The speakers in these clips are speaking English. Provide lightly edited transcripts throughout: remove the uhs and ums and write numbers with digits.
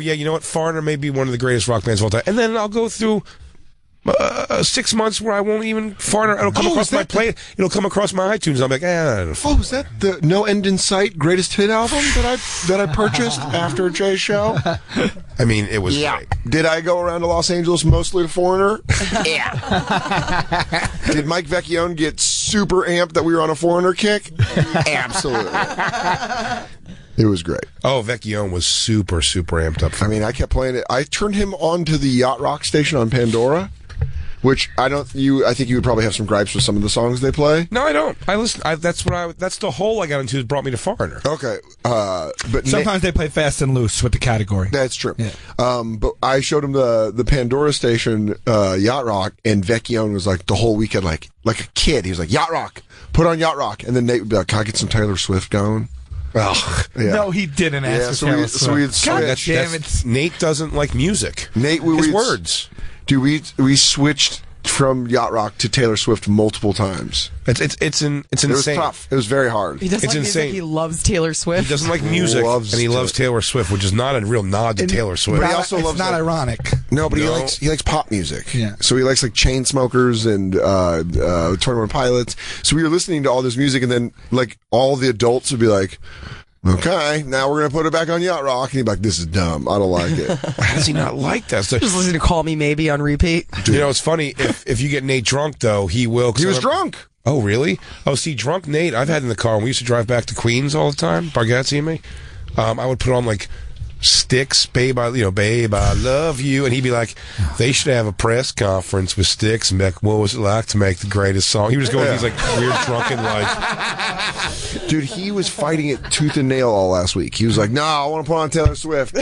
yeah, you know what? Foreigner may be one of the greatest rock bands of all time. And then I'll go through 6 months where I won't even Foreigner. It'll come across my play. It'll come across my iTunes. I'm like, is that the No End in Sight greatest hit album that I purchased after Jay's show? I mean, it was great. Did I go around to Los Angeles mostly to Foreigner? Yeah. Did Mike Vecchione get super amped that we were on a Foreigner kick? Absolutely. It was great. Oh, Vecchione was super, super amped up. I mean, I kept playing it. I turned him on to the Yacht Rock station on Pandora, which I think you would probably have some gripes with some of the songs they play. No, I don't. I listen. That's the hole I got into that brought me to Foreigner. Okay. But sometimes they play fast and loose with the category. That's true. Yeah. But I showed him the Pandora station, Yacht Rock, and Vecchione was like the whole weekend, like a kid. He was like, Yacht Rock, put on Yacht Rock. And then Nate would be like, can I get some Taylor Swift going? Oh, yeah. No, he didn't ask for Taylor Swift. So God damn it. Nate doesn't like music. His words. Dude, we switched from Yacht Rock to Taylor Swift multiple times. It's insane. It was tough. It was very hard. He doesn't It's like insane. music. He loves Taylor Swift. He doesn't like music, and he loves Taylor Swift, which is not a real nod to Taylor Swift. But he also it's loves not like, ironic. No, but he likes pop music. Yeah. So he likes like Chainsmokers and 21 Pilots. So we were listening to all this music, and then like all the adults would be like, okay, now we're going to put it back on Yacht Rock. And he'd be like, this is dumb. I don't like it. How does he not like that? So, Just listen to Call Me Maybe on repeat. you know, it's funny. If you get Nate drunk, though, he will. He was drunk. Oh, really? Oh, see, drunk Nate, I've had in the car. When we used to drive back to Queens all the time, Bargatze and me, I would put on, like, Styx, Babe, I love you. And he'd be like, they should have a press conference with Styx and be like, what was it like to make the greatest song? He was going with these, like, weird drunken, like... Dude, he was fighting it tooth and nail all last week. He was like, no, I want to put on Taylor Swift.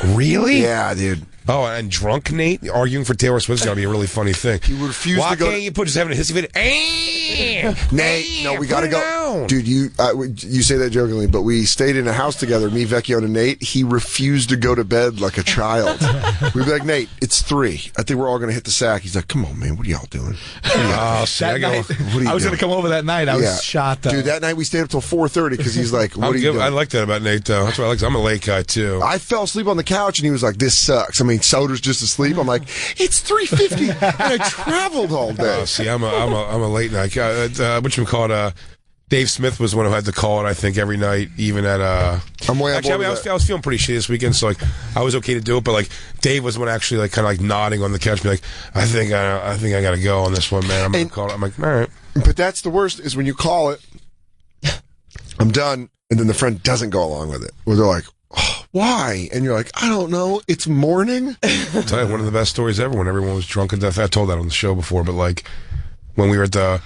Really? Yeah, dude. Oh, and drunk Nate arguing for Taylor Swift is going to be a really funny thing. He would refuse Why to go... can't you put just having a hissy fit? Nate, no, we got to go. Dude, you say that jokingly, but we stayed in a house together, me, Vecchione, and Nate. He refused to go to bed like a child. We'd be like, Nate, it's 3. I think we're all going to hit the sack. He's like, come on, man, what are y'all doing? Oh, see, I was going to come over that night. I was shot, though. Dude, that night we stayed up till 4:30 because he's like, what are you doing? I like that about Nate, though. That's what I like. I'm a late guy, too. I fell asleep on the couch, and he was like, this sucks. I mean, Soder's just asleep. I'm like, it's 3:50, and I traveled all day. See, I'm a late night guy. Whatchamacallit, Dave Smith was the one who had to call it, I think, every night, even at I'm way actually, I was feeling pretty shitty this weekend, so like I was okay to do it, but like Dave was the one actually like kind of like nodding on the couch, be like, I think I got to go on this one, man. I'm gonna call it. I'm like, all right. But that's the worst is when you call it, I'm done, and then the friend doesn't go along with it. Where they're like, oh, why? And you're like, I don't know. It's morning. I'll tell you one of the best stories ever when everyone was drunk to death. I told that on the show before, but like when we were at the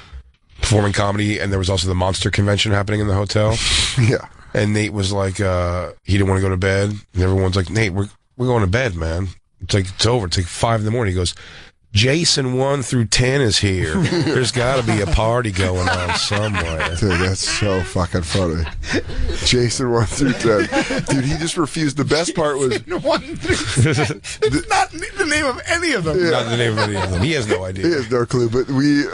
performing comedy and there was also the Monster convention happening in the hotel. Yeah. And Nate was like, he didn't want to go to bed. And everyone's like, Nate, we're going to bed, man. It's like, it's over. It's like 5 a.m. He goes, Jason 1 through 10 is here. There's got to be a party going on somewhere. Dude, that's so fucking funny. Jason 1 through 10. Dude, he just refused. The best part was... 1 through 10. It's not the name of any of them. Yeah. Not the name of any of them. He has no idea. He has no clue, but we...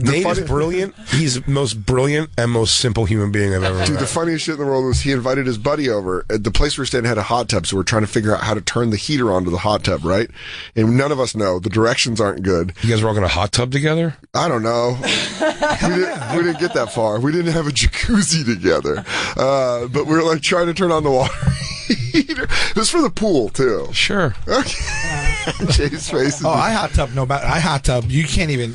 Nate is brilliant. He's the most brilliant and most simple human being I've ever met. Dude, the funniest shit in the world was he invited his buddy over. The place we were staying had a hot tub, so we're trying to figure out how to turn the heater onto the hot tub, right? And none of us know. The directions aren't good. You guys were all going to hot tub together? I don't know. we didn't get that far. We didn't have a jacuzzi together. But we were like trying to turn on the water heater. It was for the pool, too. Sure. Okay. Jay's face is I hot tub. You can't even...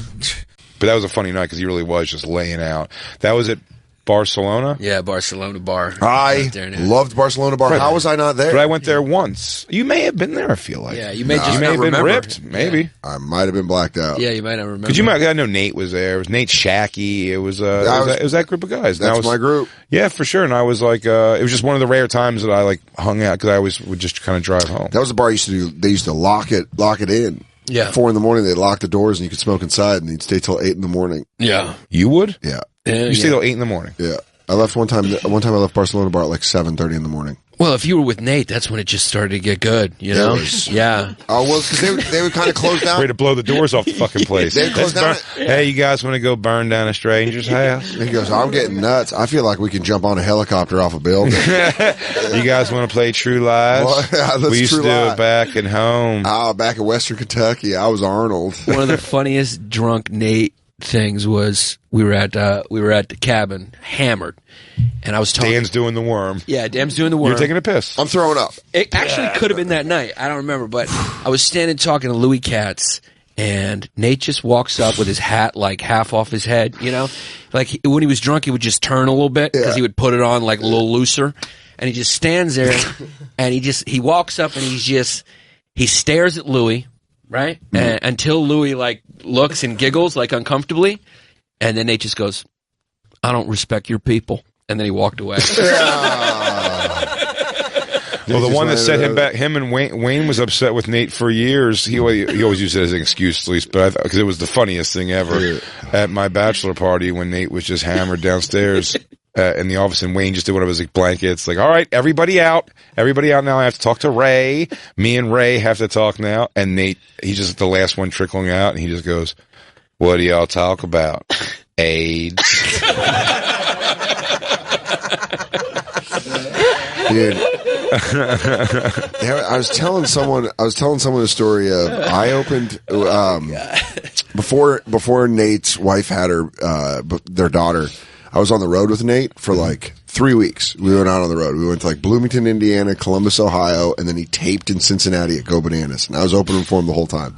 But that was a funny night because he really was just laying out. That was at Barcelona? Yeah, Barcelona bar. I loved Barcelona bar. How was I not there? But I went there once. You may have been there, I feel like. Yeah, you may have been ripped. Maybe. I might have been blacked out. Yeah, you might not remember. Because I know Nate was there. It was Nate Shacky. It was that group of guys. That's my group. Yeah, for sure. And I was like, it was just one of the rare times that I like hung out because I always would just kind of drive home. That was the bar I used to do. They used to lock it in. Yeah. 4 a.m, they'd lock the doors and you could smoke inside and you'd stay till 8 a.m. Yeah. You would? Yeah. You stay till 8 a.m. Yeah. I left one time I left Barcelona bar at like 7:30 in the morning. Well, if you were with Nate, that's when it just started to get good, you know? Yeah. Oh, well, because they would kind of close down. Ready to blow the doors off the fucking place. They'd close down. Hey, you guys want to go burn down a stranger's house? He goes, I'm getting nuts. I feel like we can jump on a helicopter off a building. You guys want to play True Lies? Well, yeah, let's we used True to do Lie. it back at home. Back in Western Kentucky, I was Arnold. One of the funniest drunk Nate things was we were at the cabin, hammered, and I was talking. Dan's doing the worm. Yeah, Dan's doing the worm. You're taking a piss. I'm throwing up. It actually could have been that night. I don't remember, but I was standing talking to Louis Katz, and Nate just walks up with his hat like half off his head. You know, like when he was drunk, he would just turn a little bit because he would put it on like a little looser, and he just stands there, and he walks up and he stares at Louis. Right? And, until Louis like looks and giggles like uncomfortably, and then Nate just goes, "I don't respect your people," and then he walked away. Well, the one that set him back, him and Wayne was upset with Nate for years. He always used it as an excuse, at least, but because it was the funniest thing ever at my bachelor party when Nate was just hammered downstairs. In the office, and Wayne just did one of his like blankets, like, all right, everybody out now. I have to talk to Ray. Me and Ray have to talk now. And Nate, he's just the last one trickling out, and he just goes, "What do y'all talk about? AIDS." Dude, I was telling someone a story of I opened before Nate's wife had their daughter. I was on the road with Nate for like 3 weeks. We went out on the road. We went to like Bloomington, Indiana, Columbus, Ohio, and then he taped in Cincinnati at Go Bananas. And I was opening for him the whole time.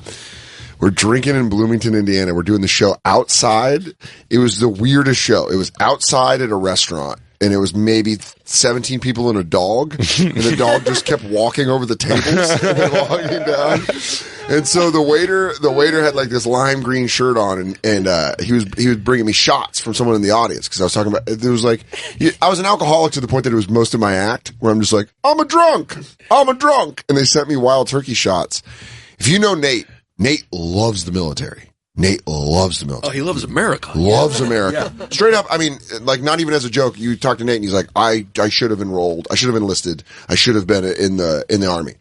We're drinking in Bloomington, Indiana. We're doing the show outside. It was the weirdest show. It was outside at a restaurant. And it was maybe 17 people and a dog. And the dog just kept walking over the tables and walking down. And so the waiter had like this lime green shirt on, and he was bringing me shots from someone in the audience because I was talking about it was like I was an alcoholic to the point that it was most of my act where I'm just like I'm a drunk, and they sent me wild turkey shots. If you know Nate loves the military. Nate loves the military. Oh, he loves America. Loves America. Yeah. Straight up, I mean, like, not even as a joke. You talk to Nate and he's like, I should have enrolled. I should have enlisted. I should have been in the Army.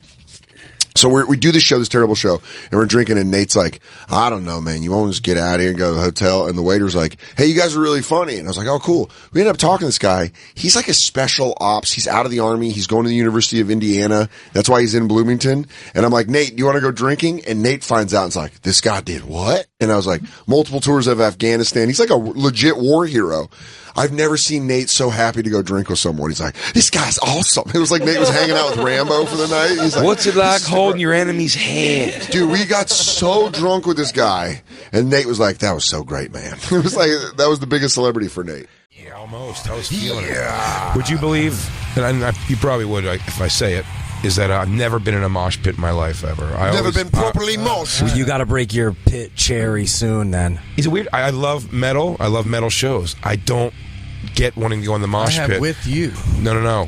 So we do this terrible show, and we're drinking, and Nate's like, I don't know, man, you won't just get out of here and go to the hotel. And the waiter's like, hey, you guys are really funny. And I was like, oh, cool. We ended up talking to this guy. He's like a special ops. He's out of the Army. He's going to the University of Indiana. That's why he's in Bloomington. And I'm like, Nate, do you want to go drinking? And Nate finds out and is like, this guy did what? And I was like, multiple tours of Afghanistan. He's like a legit war hero. I've never seen Nate so happy to go drink with someone. He's like, this guy's awesome. It was like Nate was hanging out with Rambo for the night. He's like, what's it like holding your enemy's hand? Dude, we got so drunk with this guy, and Nate was like, that was so great, man. It was like, that was the biggest celebrity for Nate. Yeah, almost. I was feeling it. Would you believe, and you probably would if I say it, is that I've never been in a mosh pit in my life ever. Never been properly moshed. Well, you got to break your pit cherry soon, then. Is it weird? I love metal. I love metal shows. I don't get wanting to go in the mosh pit. with you. No.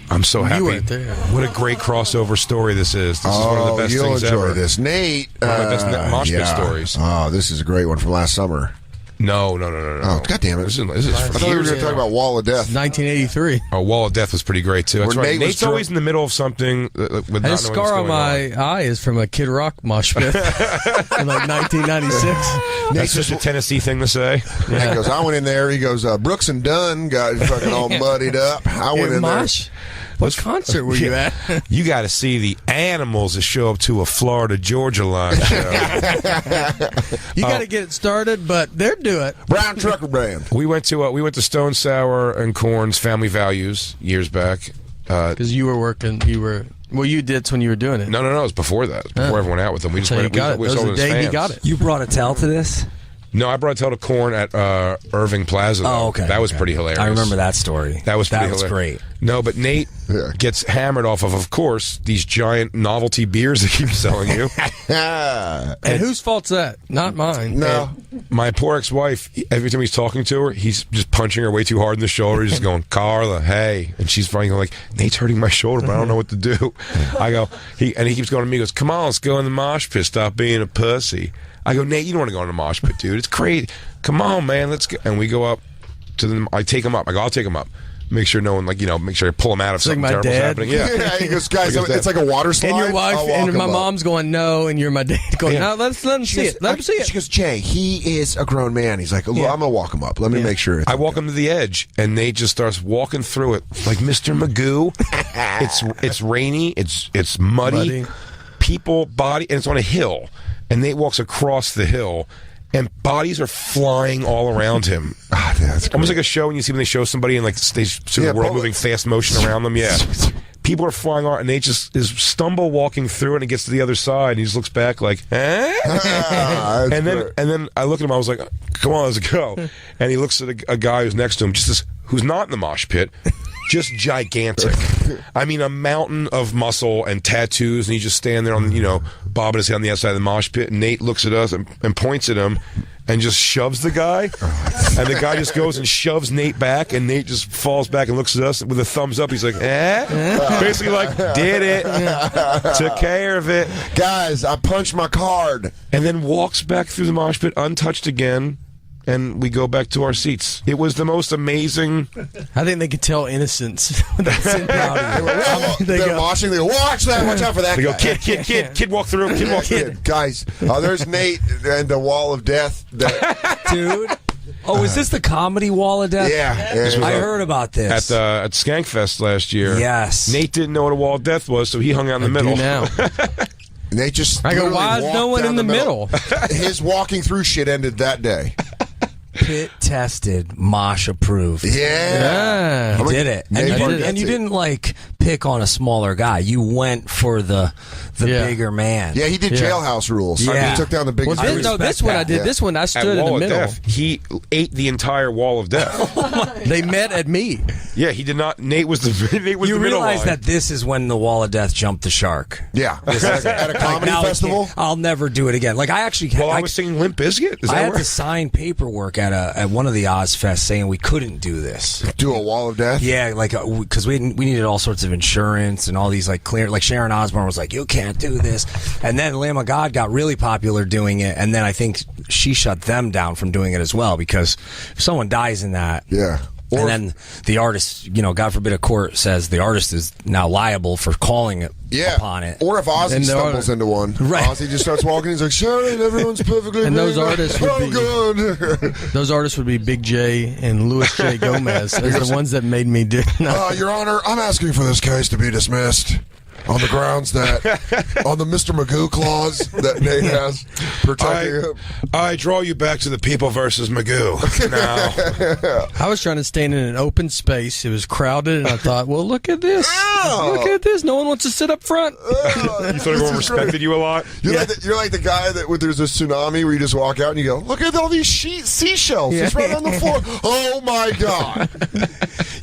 I'm so happy. You weren't there. What a great crossover story this is. This is one of the best you'll things enjoy ever. this. Nate. One of the best mosh pit stories. Oh, this is a great one from last summer. No. Oh, God damn it. This is I thought we were going to talk about Wall of Death. 1983. Oh, Wall of Death was pretty great, too. That's Where right. Nate Nate's always in the middle of something with not knowing His scar on my eye is from a Kid Rock mosh pit in like 1996. That's just a Tennessee thing to say. Nate goes, I went in there. He goes, Brooks and Dunn got fucking all muddied up. I went in there. Mosh? What concert were you at? You got to see the animals that show up to a Florida-Georgia line show. You got to get it started, but they'll do it. Brown Trucker Band. We went to Stone Sour and Korn's Family Values years back. Because you were working, you did when you were doing it. No, it was before that. It was before everyone out with them. We just So went. you got it. We That was sold the it as day he fans. got it. You brought a towel to this? No, I brought Tell to Korn at Irving Plaza. Though. Oh, okay. That was okay. pretty hilarious. I remember that story. That was pretty hilarious. great. No, but Nate gets hammered off of course, these giant novelty beers they keep selling you. And whose fault's that? Not mine. No. My poor ex-wife, every time he's talking to her, he's just punching her way too hard in the shoulder. He's just going, Carla, hey. And she's finally going like, Nate's hurting my shoulder, but I don't know what to do. I go, he keeps going to me, he goes, come on, let's go in the mosh pit, stop being a pussy. I go, Nate, you don't want to go in the mosh pit, dude. It's crazy. Come on, man, let's go. And we go up to them. I take him up. I go, I'll take him up. make sure no one make sure I pull him out of something my terrible's dad. happening. Yeah. Yeah, he goes, guys, it's like a water slide. And your wife I'll walk and him my up. mom's going, no, and you're my dad going, no, let him see it. Let him see it. She goes, Jay, he is a grown man. He's like, I'm going to walk him up. Let me make sure. I walk him to the edge, and Nate just starts walking through it like Mr. Magoo. It's rainy. It's muddy. People, body, and it's on a hill. And Nate walks across the hill, and bodies are flying all around him. That's almost like a show when you see when they show somebody and they see the world moving fast motion around them. Yeah. People are flying on, and Nate just is stumble walking through it, and he gets to the other side, and he just looks back like, eh? and then I look at him, I was like, come on, let's go. And he looks at a guy who's next to him, who's not in the mosh pit, just gigantic. I mean, a mountain of muscle and tattoos, and he's just standing there bobbing his head on the outside of the mosh pit, and Nate looks at us and points at him and just shoves the guy, and the guy just goes and shoves Nate back, and Nate just falls back and looks at us with a thumbs up. He's like, basically like, did it, took care of it. Guys, I punched my card. And then walks back through the mosh pit untouched again, and we go back to our seats. It was the most amazing. I think they could tell innocence. That's in They're watching. They go, watch that. Watch out for that. They go, guy. kid, walk through. Kid, walk through. Guys, there's Nate and the wall of death. Dude. Oh, is this the comedy wall of death? Yeah. I heard about this. At Skankfest last year. Yes. Nate didn't know what a wall of death was, so he hung out in the middle. Now. Nate just. I go, why is no one in the middle? His walking through shit ended that day. Pit tested, mosh approved. Yeah. You did it. And you didn't like pick on a smaller guy. You went for the bigger man. Yeah, he did jailhouse rules. Yeah. He took down the biggest. This one I did. This one I stood in the middle. Death, he ate the entire wall of death. They met at me. Yeah, he did not. Nate was the middle You realize line. that this is when the wall of death jumped the shark. Yeah. At a comedy festival? I'll never do it again. Like I actually I was singing Limp Bizkit. I had to sign paperwork at one of the Ozfests saying we couldn't do this. Do a wall of death? Yeah, like because we needed all sorts of insurance and all these like Sharon Osbourne was like, you can't do this, and then Lamb of God got really popular doing it, and then I think she shut them down from doing it as well because if someone dies in that, and then the artist, God forbid a court says the artist is now liable for calling it upon it. Or if Ozzy stumbles into one. Right. Ozzy just starts walking, he's like, Sharon, everyone's perfectly And those legal. artists would be good. Those artists would be Big J and Louis J. Gomez as the ones that made me do. Your Honor, I'm asking for this case to be dismissed. On the grounds that, on the Mr. Magoo clause that Nate has protecting him. I draw you back to the people versus Magoo. Now, I was trying to stand in an open space. It was crowded, and I thought, well, look at this. Look at this. No one wants to sit up front. you thought everyone respected you a lot? You're like the guy that when there's a tsunami where you just walk out and you go, look at all these seashells just right on the floor. Oh, my God.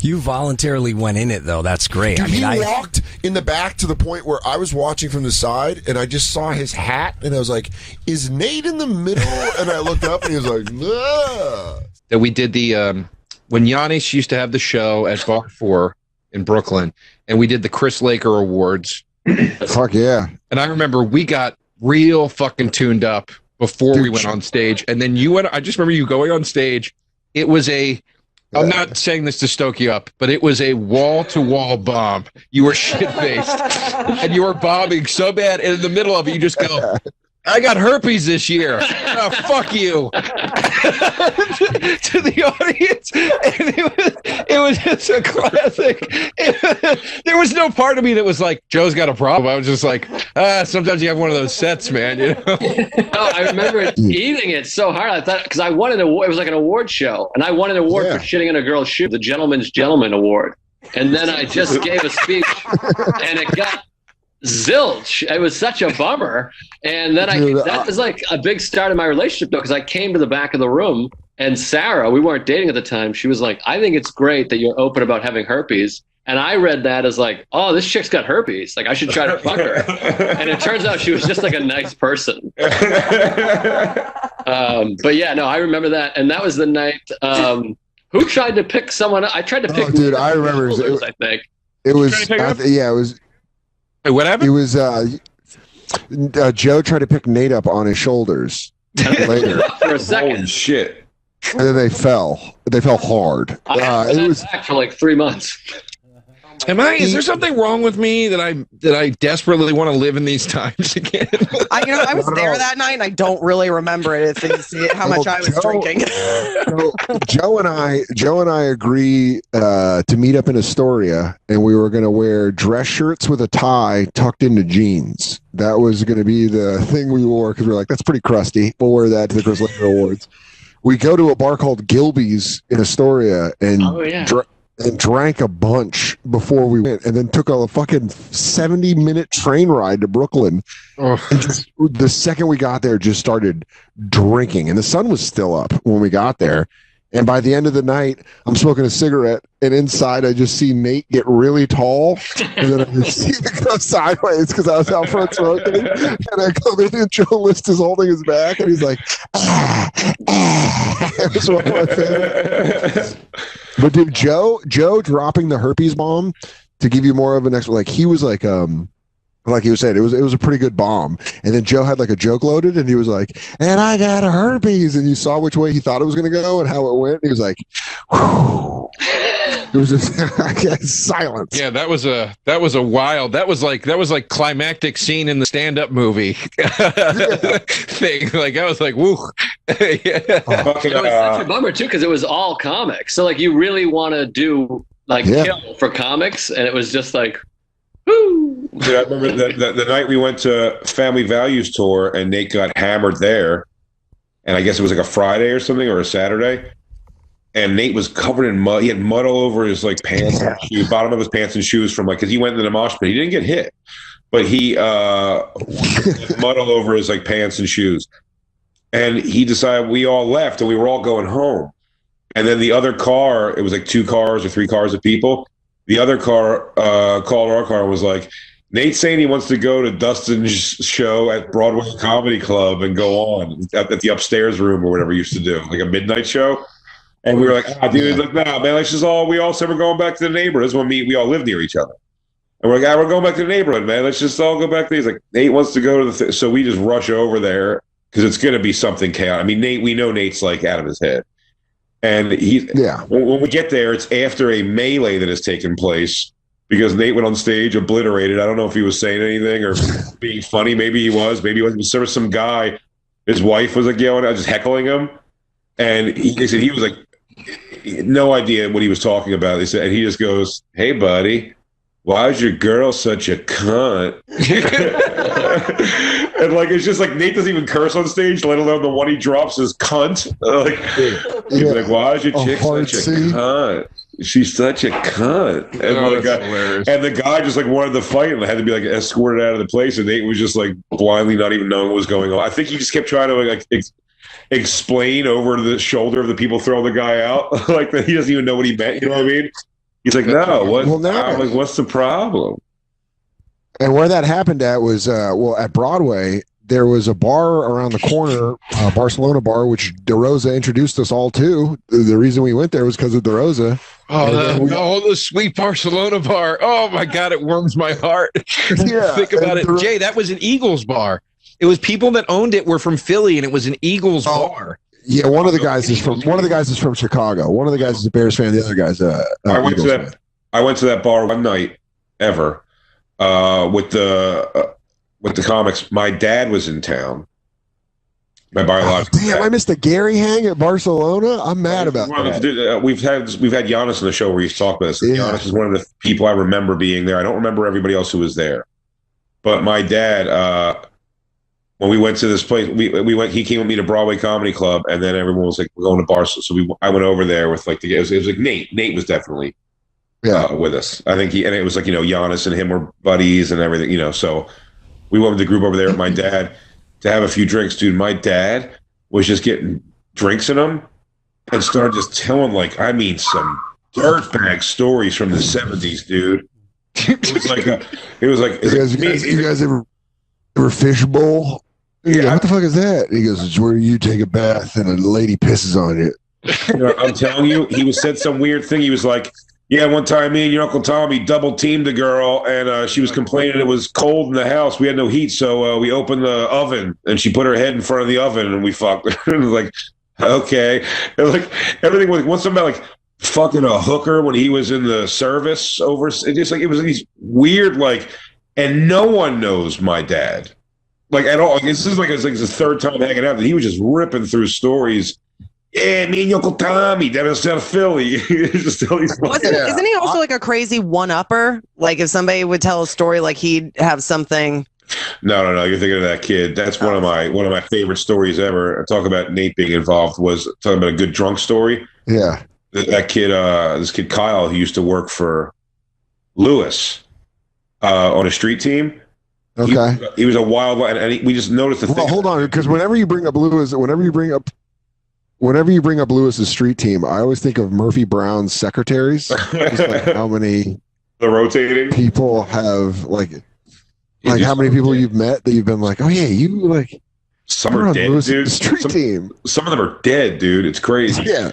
You voluntarily went in it, though. That's great. Dude, he walked in the back to the point where I was watching from the side, and I just saw his hat, and I was like, is Nate in the middle? And I looked up, and he was like, ugh. That we did the when Giannis used to have the show at Bar 4 in Brooklyn, and we did the Chris Laker Awards. Fuck yeah. And I remember we got real fucking tuned up before we went on stage, and then I just remember you going on stage. It was I'm not saying this to stoke you up, but it was a wall-to-wall bomb. You were shit-faced, and you were bombing so bad, and in the middle of it, you just go, I got herpes this year. Oh, fuck you. To the audience. And it was just a classic. There was no part of me that was like, Joe's got a problem. I was just like, sometimes you have one of those sets, man. You know? No, I remember eating it so hard. I thought, because I won it was like an award show, and I won an award for shitting in a girl's shoe, the Gentleman's Gentleman Award. And then I just gave a speech, and it got zilch. It was such a bummer. And then that was like a big start of my relationship, though, because I came to the back of the room, and Sarah, we weren't dating at the time, she was like, I think it's great that you're open about having herpes. And I read that as like, oh, this chick's got herpes. Like, I should try to fuck her. And it turns out she was just like a nice person. But yeah, no, I remember that. And that was the night. Who tried to pick someone? I tried to pick. Oh, dude, I remember. I think it was. Yeah, it was. Hey, what happened? It was. Joe tried to pick Nate up on his shoulders later. for a second. Holy shit. and then they fell. They fell hard. I was back for like 3 months. Is there something wrong with me that I desperately want to live in these times again? I was there that night, and I don't really remember it. How much I was drinking. Joe and I agree to meet up in Astoria, and we were going to wear dress shirts with a tie tucked into jeans. That was going to be the thing we wore because we were like, that's pretty crusty. We'll wear that to the Chris Laker Awards. We go to a bar called Gilby's in Astoria, and and drank a bunch before we went, and then took a fucking 70-minute train ride to Brooklyn. And just, the second we got there, just started drinking, and the sun was still up when we got there. And by the end of the night, I'm smoking a cigarette, and inside I just see Nate get really tall, and then I just see him go sideways because I was out front smoking. And I come in, and Joe List is holding his back, and he's like, It was one of my favorites. But dude, Joe dropping the herpes bomb to give you more of an like he was like he was saying, it was a pretty good bomb. And then Joe had like a joke loaded, and he was like, and I got a herpes. And you saw which way he thought it was going to go and how it went. He was like, whew. It was just silence. Yeah, that was like climactic scene in the stand-up movie thing. Like I was like, woo. It was such a bummer too, because it was all comics. So like you really want to do like kill for comics, and it was just like, woo. Dude, I remember the night we went to Family Values tour, and Nate got hammered there, and I guess it was like a Friday or something, or a Saturday. And Nate was covered in mud. He had mud all over his like pants, and shoes, bottom of his pants and shoes from like, because he went into the mosh pit. He didn't get hit, but he mud all over his like pants and shoes. And he decided, we all left, and we were all going home. And then the other car, it was like 2 cars or 3 cars of people. The other car called our car and was like, Nate's saying he wants to go to Dustin's show at Broadway Comedy Club and go on at the upstairs room or whatever he used to do, like a midnight show. And we were like, dude, like, nah, man, let's just we all said we're going back to the neighborhood. This is when we all live near each other. And we're like, we're going back to the neighborhood, man. Let's just all go back there. He's like, Nate wants to go to so we just rush over there because it's going to be something chaotic. I mean, we know Nate's like out of his head. And when we get there, it's after a melee that has taken place because Nate went on stage obliterated. I don't know if he was saying anything or being funny. Maybe he was. Maybe he wasn't. There was some guy, his wife was like yelling out, just heckling him. And he said he was like, no idea what he was talking about. They said, and he just goes, "Hey, buddy, why is your girl such a cunt?" And like it's just like Nate doesn't even curse on stage, let alone the one he drops is cunt. He's like, "Why is your chick such a cunt? She's such a cunt." And the guy just like wanted to fight and had to be like escorted out of the place. And Nate was just like blindly not even knowing what was going on. I think he just kept trying to like explain over the shoulder of the people throwing the guy out, like that he doesn't even know what he meant. You know what I mean? He's like, "No, what? I'm like, what's the problem?" And where that happened at was at Broadway. There was a bar around the corner, Barcelona bar, which DeRosa introduced us all to. The reason we went there was because of DeRosa. The sweet Barcelona bar. Oh my God, it warms my heart. Think about it, Jay. That was an Eagles bar. It was people that owned it were from Philly, and it was an Eagles bar. Yeah, one of the guys is from Chicago. One of the guys is a Bears fan. The other guy's I went to that bar one night ever with the comics. My dad was in town. My biological dad. I missed the Gary hang at Barcelona. I'm mad about that. We've had Giannis on the show where he's talked about this. Yeah. Giannis is one of the people I remember being there. I don't remember everybody else who was there, but my dad. When we went to this place, we went. He came with me to Broadway Comedy Club, and then everyone was like, "We're going to Barcelona." So I went over there with like it was like Nate. Nate was definitely with us. I think and it was like Giannis and him were buddies and everything. So we went with the group over there with my dad to have a few drinks. Dude, my dad was just getting drinks in him and started just telling some dirtbag stories from the 70s, dude. It was like you guys ever fishbowl? Yeah, what the fuck is that? He goes, "It's where you take a bath and a lady pisses on you." I'm telling you, he said some weird thing. He was like, "Yeah, one time me and your Uncle Tommy double teamed a girl, and she was complaining it was cold in the house. We had no heat, so we opened the oven, and she put her head in front of the oven, and we fucked." It was like, Okay. And like everything was once about like fucking a hooker when he was in the service over it just like it was these weird like and no one knows my dad. Like at all. Like, this is like it's like his third time hanging out that he was just ripping through stories. Yeah, me and Uncle Tommy down in South Philly. Just tell these Isn't he also like a crazy one-upper? Like if somebody would tell a story, like he'd have something. No. You're thinking of that kid. That's one of my favorite stories ever. I talk about Nate being involved was talking about a good drunk story. Yeah. That kid, this kid Kyle, who used to work for Lewis on a street team. Okay. He was a wild, and we just noticed the thing. Well, hold on, because whenever you bring up Lewis's street team, I always think of Murphy Brown's secretaries. Just like how many the rotating people have like how many people you've met that you've been like, oh yeah, you like some are dead, dude. Street team. Some of them are dead, dude. It's crazy. Yeah.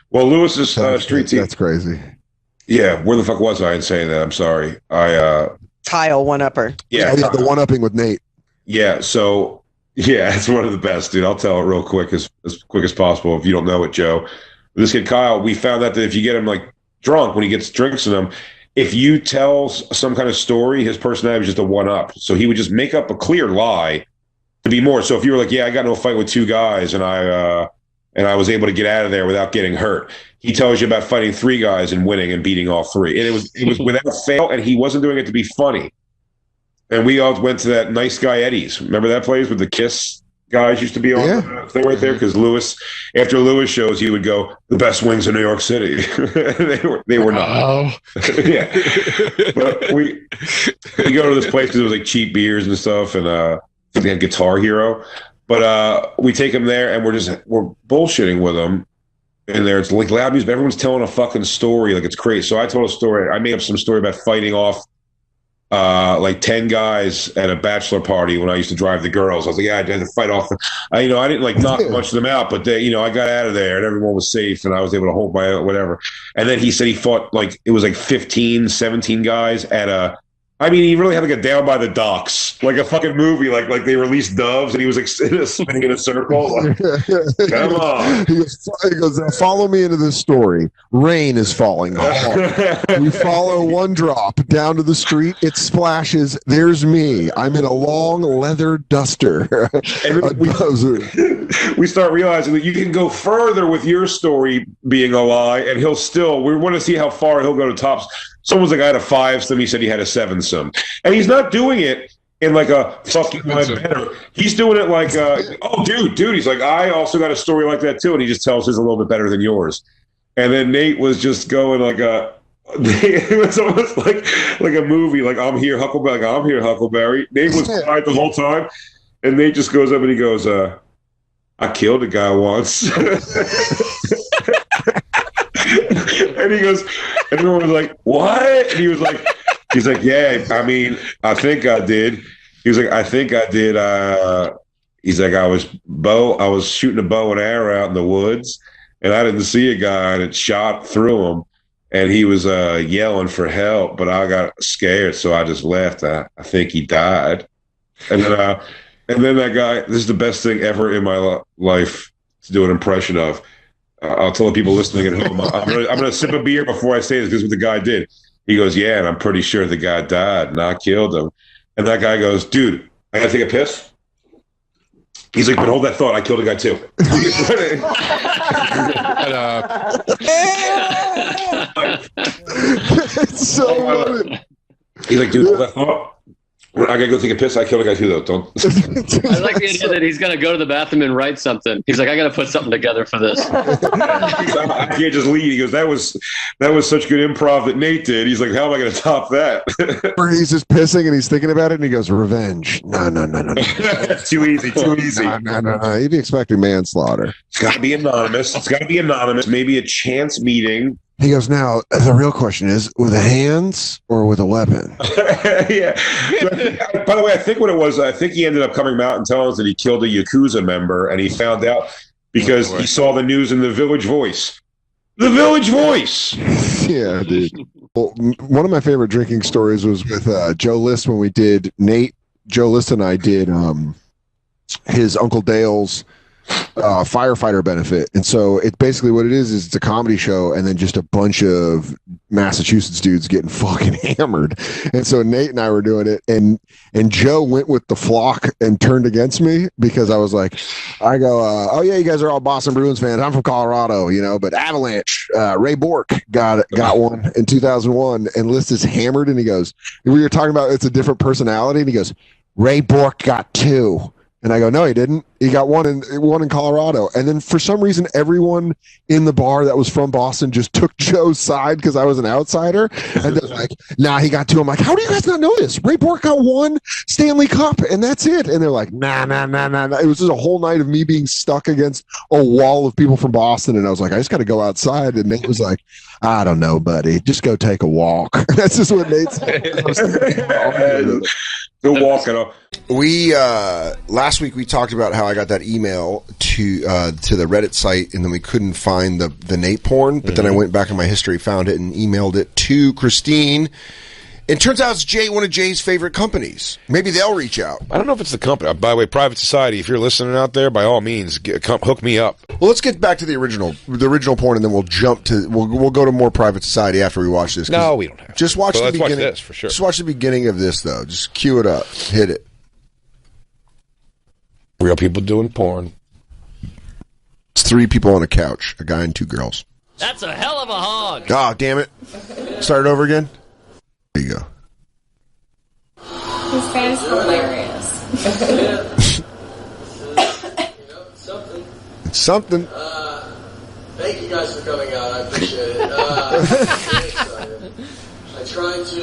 Well, Lewis's street team. That's crazy. Yeah. Where the fuck was I in saying that? I'm sorry. Kyle one-upper. Yeah. The one-upping with Nate. Yeah. So yeah, it's one of the best, dude. I'll tell it real quick as quick as possible. If you don't know it, Joe, this kid Kyle, we found out that if you get him like drunk when he gets drinks in him, if you tell some kind of story, his personality was just a one-up. So he would just make up a clear lie to be more. So if you were like, yeah, I got into a fight with two guys and I was able to get out of there without getting hurt, he tells you about fighting three guys and winning and beating all three. And it was without fail, and he wasn't doing it to be funny. And we all went to that Nice Guy Eddie's. Remember that place with the Kiss guys used to be on the thing right there? Because Lewis, after Lewis shows, he would go, the best wings in New York City. they were not. Oh. Yeah. But we go to this place because it was like cheap beers and stuff, and they had Guitar Hero. But we take him there, and we're bullshitting with him. And there, it's like loud music, but everyone's telling a fucking story, like it's crazy. So I told a story. I made up some story about fighting off like 10 guys at a bachelor party when I used to drive the girls. I was like, yeah, I had to fight off. I didn't like knock a bunch of them out, but they, I got out of there and everyone was safe and I was able to hold my whatever. And then he said he fought like, it was like 15, 17 guys at he really had like a Down by the Docks, like a fucking movie, like they released doves and he was like spinning in a circle. Like, come on. He goes, follow me into this story. Rain is falling hard. We follow one drop down to the street. It splashes. There's me. I'm in a long leather duster. We start realizing that you can go further with your story being a lie, and we want to see how far he'll go to tops. Someone's like, I had a 5-some. He said he had a 7-some. And he's not doing it in like a fucking better. He's doing it like, oh, dude. He's like, I also got a story like that too. And he just tells his a little bit better than yours. And then Nate was just going like it was almost like a movie. Like, I'm here, Huckleberry. Like, I'm here, Huckleberry. Nate was quiet the whole time. And Nate just goes up and he goes, I killed a guy once. And he goes, and everyone was like, what? And he's like, yeah, I think I did. He was like, I think I did. He's like, I was shooting a bow and arrow out in the woods, and I didn't see a guy, and it shot through him, and he was yelling for help, but I got scared, so I just left. I think he died. And then that guy, this is the best thing ever in my life to do an impression of. I'll tell the people listening at home, I'm gonna sip a beer before I say this because what the guy did. He goes, yeah, and I'm pretty sure the guy died and I killed him. And that guy goes, dude, I gotta take a piss. He's like, but hold that thought, I killed a guy too. It's so funny. He's like, dude, hold that thought. I gotta go take a piss. I killed a guy too, though. Don't. I like the idea that he's gonna go to the bathroom and write something. He's like, I gotta put something together for this. I can't just leave. He goes, that was such good improv that Nate did. He's like, how am I gonna top that? Or he's just pissing and he's thinking about it and he goes, revenge. No. Too easy. No. He'd be expecting manslaughter. It's gotta be anonymous. Maybe a chance meeting. He goes, now, the real question is, with the hands or with a weapon? Yeah. By the way, I think what it was, I think he ended up coming out and telling us that he killed a Yakuza member, and he found out because he saw the news in the Village Voice. The Village Voice! Yeah, dude. Well, one of my favorite drinking stories was with Joe List when Joe List and I did his Uncle Dale's firefighter benefit. And so it basically what it is it's a comedy show and then just a bunch of Massachusetts dudes getting fucking hammered. And so Nate and I were doing it, and Joe went with the flock and turned against me because I was like, I go, oh yeah, you guys are all Boston Bruins fans. I'm from Colorado, but Avalanche, Ray Bork got one in 2001, and List is hammered, and he goes, we were talking about it's a different personality, and he goes, Ray Bork got 2. And I go, no, he didn't. He got one in Colorado. And then for some reason, everyone in the bar that was from Boston just took Joe's side because I was an outsider. And they're like, nah, he got 2. I'm like, how do you guys not know this? Ray Bork got 1 Stanley Cup, and that's it. And they're like, nah. It was just a whole night of me being stuck against a wall of people from Boston. And I was like, I just got to go outside. And Nate was like, I don't know, buddy. Just go take a walk. That's just what Nate said. Go walk it up. We last week we talked about how I got that email to the Reddit site, and then we couldn't find the Nate porn. But then I went back in my history, found it, and emailed it to Christine. It turns out it's one of Jay's favorite companies. Maybe they'll reach out. I don't know if it's the company. By the way, Private Society, if you're listening out there, by all means, hook me up. Well, let's get back to the original porn, and then we'll jump to we'll go to more Private Society after we watch this. No, we don't have to. Just watch the beginning. Watch this for sure. Just watch the beginning of this though. Just cue it up. Hit it. Real people doing porn. It's 3 people on a couch, a guy and 2 girls. That's a hell of a hog. Oh, damn it. Start it over again. There you go. His fan's hilarious. It's something. Thank you guys for coming out. I appreciate it. I try to.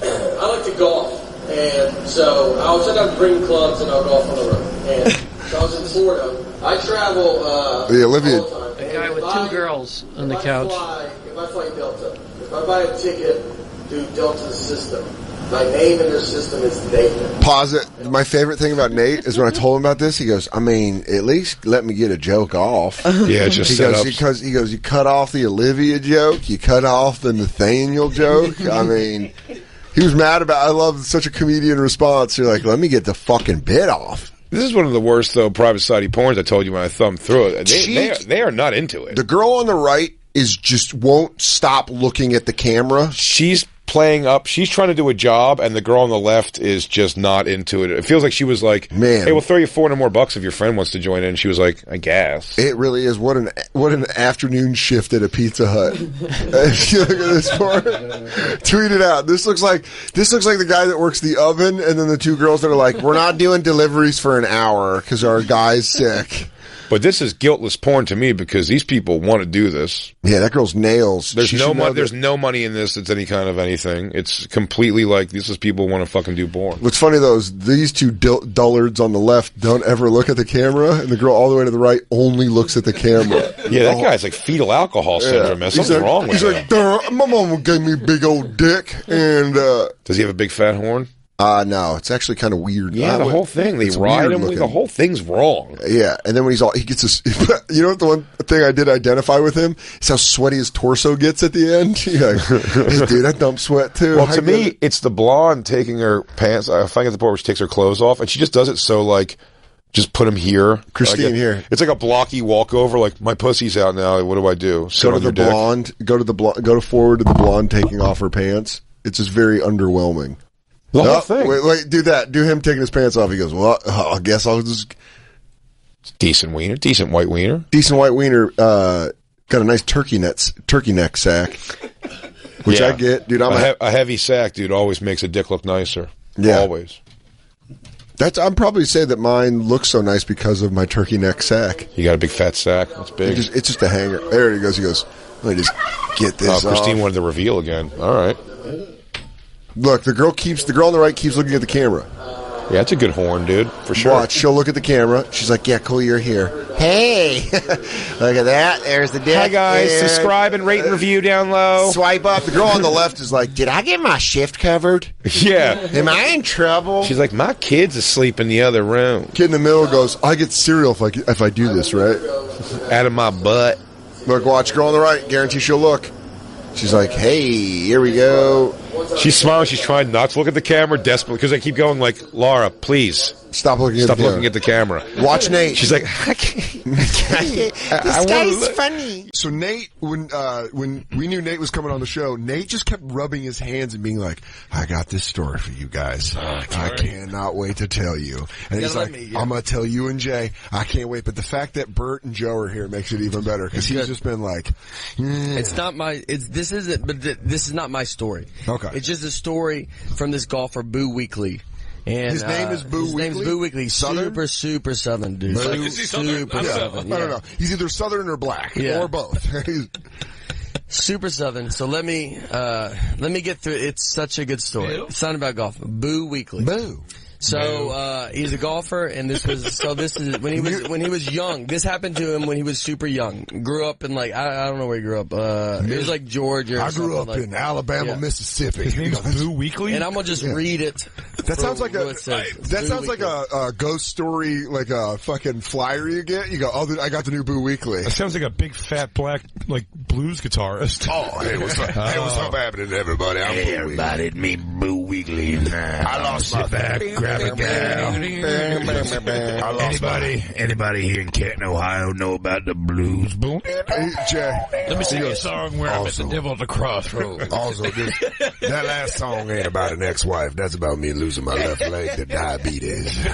I like to golf, and so I was trying to bring clubs and I'll golf on the road. And so I was in Florida. I travel. Olivia. All the time. A guy with 2 girls on the couch. If I fly Delta, if I buy a ticket through Delta's system, my name in their system is Nathan. Pause it. My favorite thing about Nate is when I told him about this, he goes, I mean, at least let me get a joke off. Yeah, just he goes, you cut off the Olivia joke, you cut off the Nathaniel joke. I mean, he was mad about I love such a comedian response. You're like, let me get the fucking bit off. This is one of the worst, though, Private Society porns I told you when I thumbed through it. They are not into it. The girl on the right is just won't stop looking at the camera. She's playing up. She's trying to do a job, and the girl on the left is just not into it. It feels like she was like, man, hey, we'll throw you $400 more if your friend wants to join in. And she was like, I guess. It really is. What an afternoon shift at a Pizza Hut. If you look at this part, tweet it out. This looks like the guy that works the oven, and then the 2 girls that are like, we're not doing deliveries for an hour because our guy's sick. But this is guiltless porn to me because these people want to do this. Yeah, that girl's nails. There's no money in this that's any kind of anything. It's completely like this is people want to fucking do porn. What's funny though is these 2 dullards on the left don't ever look at the camera, and the girl all the way to the right only looks at the camera. Yeah, that guy's like fetal alcohol syndrome. Man. Something's wrong with him. He's like, my mama gave me a big old dick, and does he have a big fat horn? No, it's actually kind of weird. Yeah, the whole thing. They ride him. The whole thing's wrong. Yeah, and then when he gets his, you know what the one thing I did identify with him is how sweaty his torso gets at the end. Like, hey, dude, I dump sweat too. Well, to me, it's the blonde taking her pants. I find at the point where she takes her clothes off, and she just does it so like, just put him here. Christine like here. It's like a blocky walkover. Like my pussy's out now. What do I do? Go to the blonde. Go forward to the blonde taking off her pants. It's just very underwhelming. The whole thing. Wait, do that. Do him taking his pants off. He goes, well, I guess I'll just... Decent wiener. Decent white wiener. Decent white wiener. Got a nice turkey neck sack. Which I get. Dude, a heavy sack, dude, always makes a dick look nicer. Yeah. Always. I'm probably say that mine looks so nice because of my turkey neck sack. You got a big fat sack. That's big. It's just a hanger. There he goes. He goes, let me just get this off. Christine wanted the reveal again. All right. Look, the girl on the right keeps looking at the camera. Yeah, it's a good horn, dude, for sure. Watch, she'll look at the camera. She's like, yeah, cool, you're here. Hey, look at that. There's the dick. Hi, guys. There. Subscribe and rate and review down low. Swipe up. The girl on the left is like, did I get my shift covered? Yeah. Am I in trouble? She's like, my kid's asleep in the other room. Kid in the middle goes, I get cereal if I do this, right? Out of my butt. Look, watch, girl on the right. Guarantee she'll look. She's like, hey, here we go. She's smiling. She's trying not to look at the camera desperately because I keep going like, Laura, please. Stop looking at the camera. Watch Nate. She's like, I can't. This guy's funny. So Nate, when we knew Nate was coming on the show, Nate just kept rubbing his hands and being like, I got this story for you guys. I cannot wait to tell you. And he's like, I'm going to tell you and Jay. I can't wait. But the fact that Bert and Joe are here makes it even better because he's just been like, It's not my, this is not my story. Okay. It's just a story from this golfer, Boo Weekly. And his name is Boo Weekly? His name's Boo Weekly. Southern? Super Southern, dude. Is he Southern? Super Southern. I don't know. He's either Southern or black or both. Super Southern. So let me get through it. It's such a good story. It's not about golf. Boo Weekly. Boo. So he's a golfer, and this is when he was young. This happened to him when he was super young. Grew up in I don't know where he grew up. It was like Georgia. I grew up in Alabama, Mississippi. His name's Boo Weekly, and I'm gonna just read it. That sounds like a ghost story, like a fucking flyer you get. You go, oh, I got the new Boo Weekly. That sounds like a big fat black blues guitarist. Oh, hey, what's up? Hey, what's up happening, everybody? I'm Hey, everybody, it's me, Boo Weekly. I lost my back. Anybody here in Canton, Ohio know about the blues? Boom. Hey, Jay. Let me sing a song where I'm at the devil at the crossroads. Also, that last song ain't about an ex-wife. That's about me losing my left leg to diabetes.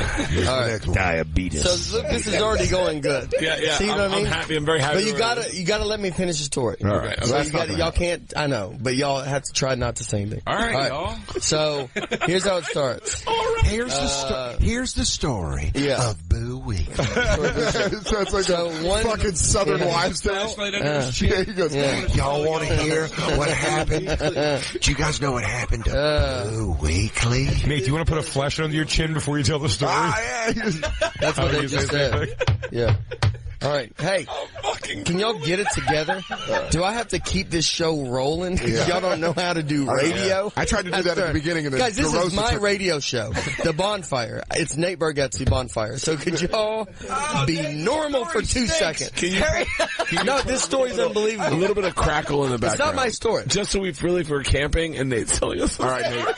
All right. Diabetes. So look, this is already going good. Yeah. See what I mean? I'm happy. I'm very happy. But you gotta let me finish the story. All right. So y'all can't. I know, but y'all have to try not to say anything. All right, y'all. So here's how it starts. Here's the story of Boo Weekly. Sounds like a fucking Southern wives' tale. He goes, y'all want to hear what happened? Do you guys know what happened to Boo Weekly? Nate, do you want to put a flashlight under your chin before you tell the story? That's what they just said. Yeah. All right. Hey, can y'all get it together? Do I have to keep this show rolling? Because y'all don't know how to do radio? I tried to do that at the beginning of the Guys, this is my radio show, The Bonfire. It's Nate Bargatze Bonfire. So could y'all be normal for 2 seconds? No, this story's unbelievable. A little bit of crackle in the background. It's not my story. Just so we really for camping and Nate's telling us. All right, Nate.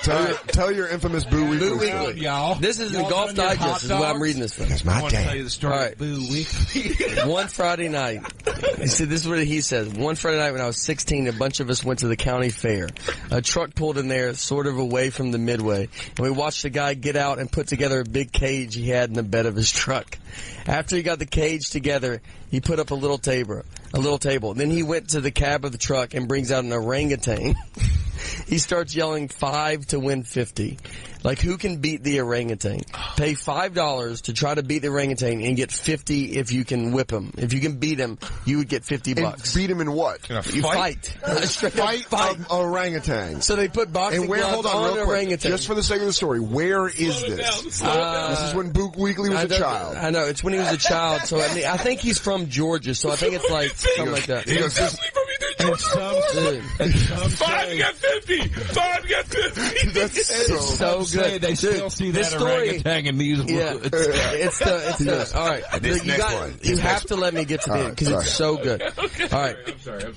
Tell your infamous Boo Weekly. Boo Weekly, y'all. This is the Golf Digest. Is what I'm reading this from. That's my dad. Tell you the story. All right. Boo Weekly. One Friday night, this is what he says. One Friday night when I was 16, a bunch of us went to the county fair. A truck pulled in there, sort of away from the midway, and we watched a guy get out and put together a big cage he had in the bed of his truck. After he got the cage together, he put up a little table. Then he went to the cab of the truck and brings out an orangutan. He starts yelling 5 to win 50. Like, who can beat the orangutan? Pay $5 to try to beat the orangutan and get 50 if you can whip him. If you can beat him, you would get $50. And beat him in what? You fight. Fight orangutan. So they put boxing gloves on an orangutan. Just for the sake of the story, where is this? This is when Boo Weekly was a child. I know, it's when he was a child. So I think he's from Georgia, so I think it's like something like that. He goes, And some 5 get 50. 5 get 50. That's so good. They still see that orangutan in these woods. Yeah, it's the all right. You have to let me get to the end because it's so good. All right. I'm sorry.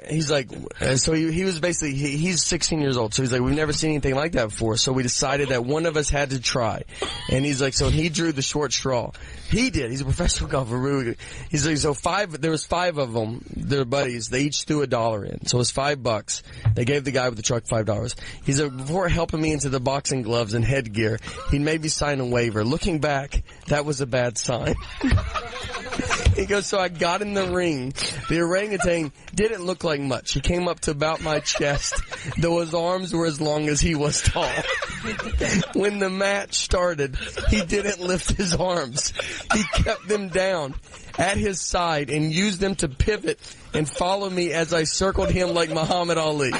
He's like, so he was basically, he's 16 years old. So he's like, we've never seen anything like that before. So we decided that one of us had to try. And he's like, so he drew the short straw. He did. He's a professional golfer. He's like, so there was 5 of them. They're buddies. They each threw $1 in. So it was $5. They gave the guy with the truck $5. He's like, before helping me into the boxing gloves and headgear, he made me sign a waiver. Looking back, that was a bad sign. He goes, so I got in the ring. The orangutan didn't look like much. He came up to about my chest, though his arms were as long as he was tall. When the match started, he didn't lift his arms. He kept them down at his side and used them to pivot and follow me as I circled him like Muhammad Ali.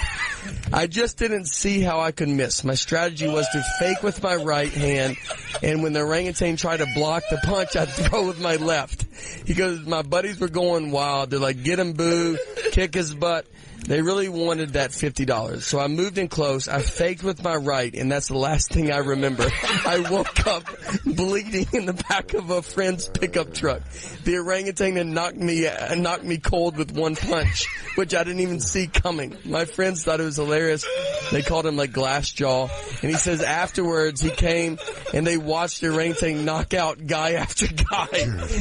I just didn't see how I could miss. My strategy was to fake with my right hand, and when the orangutan tried to block the punch, I'd throw with my left. He goes, my buddies were going wild. They're like, get him, Boo, kick his butt. They really wanted that $50. So I moved in close. I faked with my right, and that's the last thing I remember. I woke up bleeding in the back of a friend's pickup truck. The orangutan had knocked me cold with one punch, which I didn't even see coming. My friends thought it was hilarious. They called him like Glass Jaw. And he says afterwards he came and they watched the orangutan knock out guy after guy.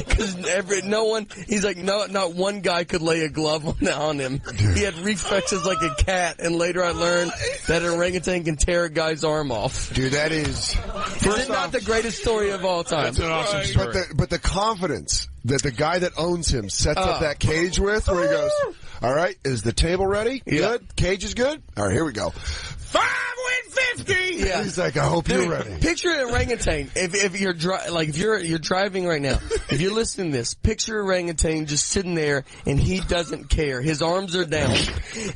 Because he's like, no, not one guy could lay a glove on him. He had reflexes like a cat, and later I learned that an orangutan can tear a guy's arm off. Dude, that is it not the greatest story of all time? That's an awesome story. But the confidence that the guy that owns him sets up that cage with, where he goes, all right, is the table ready? Good? Cage is good? All right, here we go. 5 win 50. Yeah. He's like, I hope you're ready. Picture an orangutan. If you're you're driving right now, if you're listening to this, picture an orangutan just sitting there and he doesn't care. His arms are down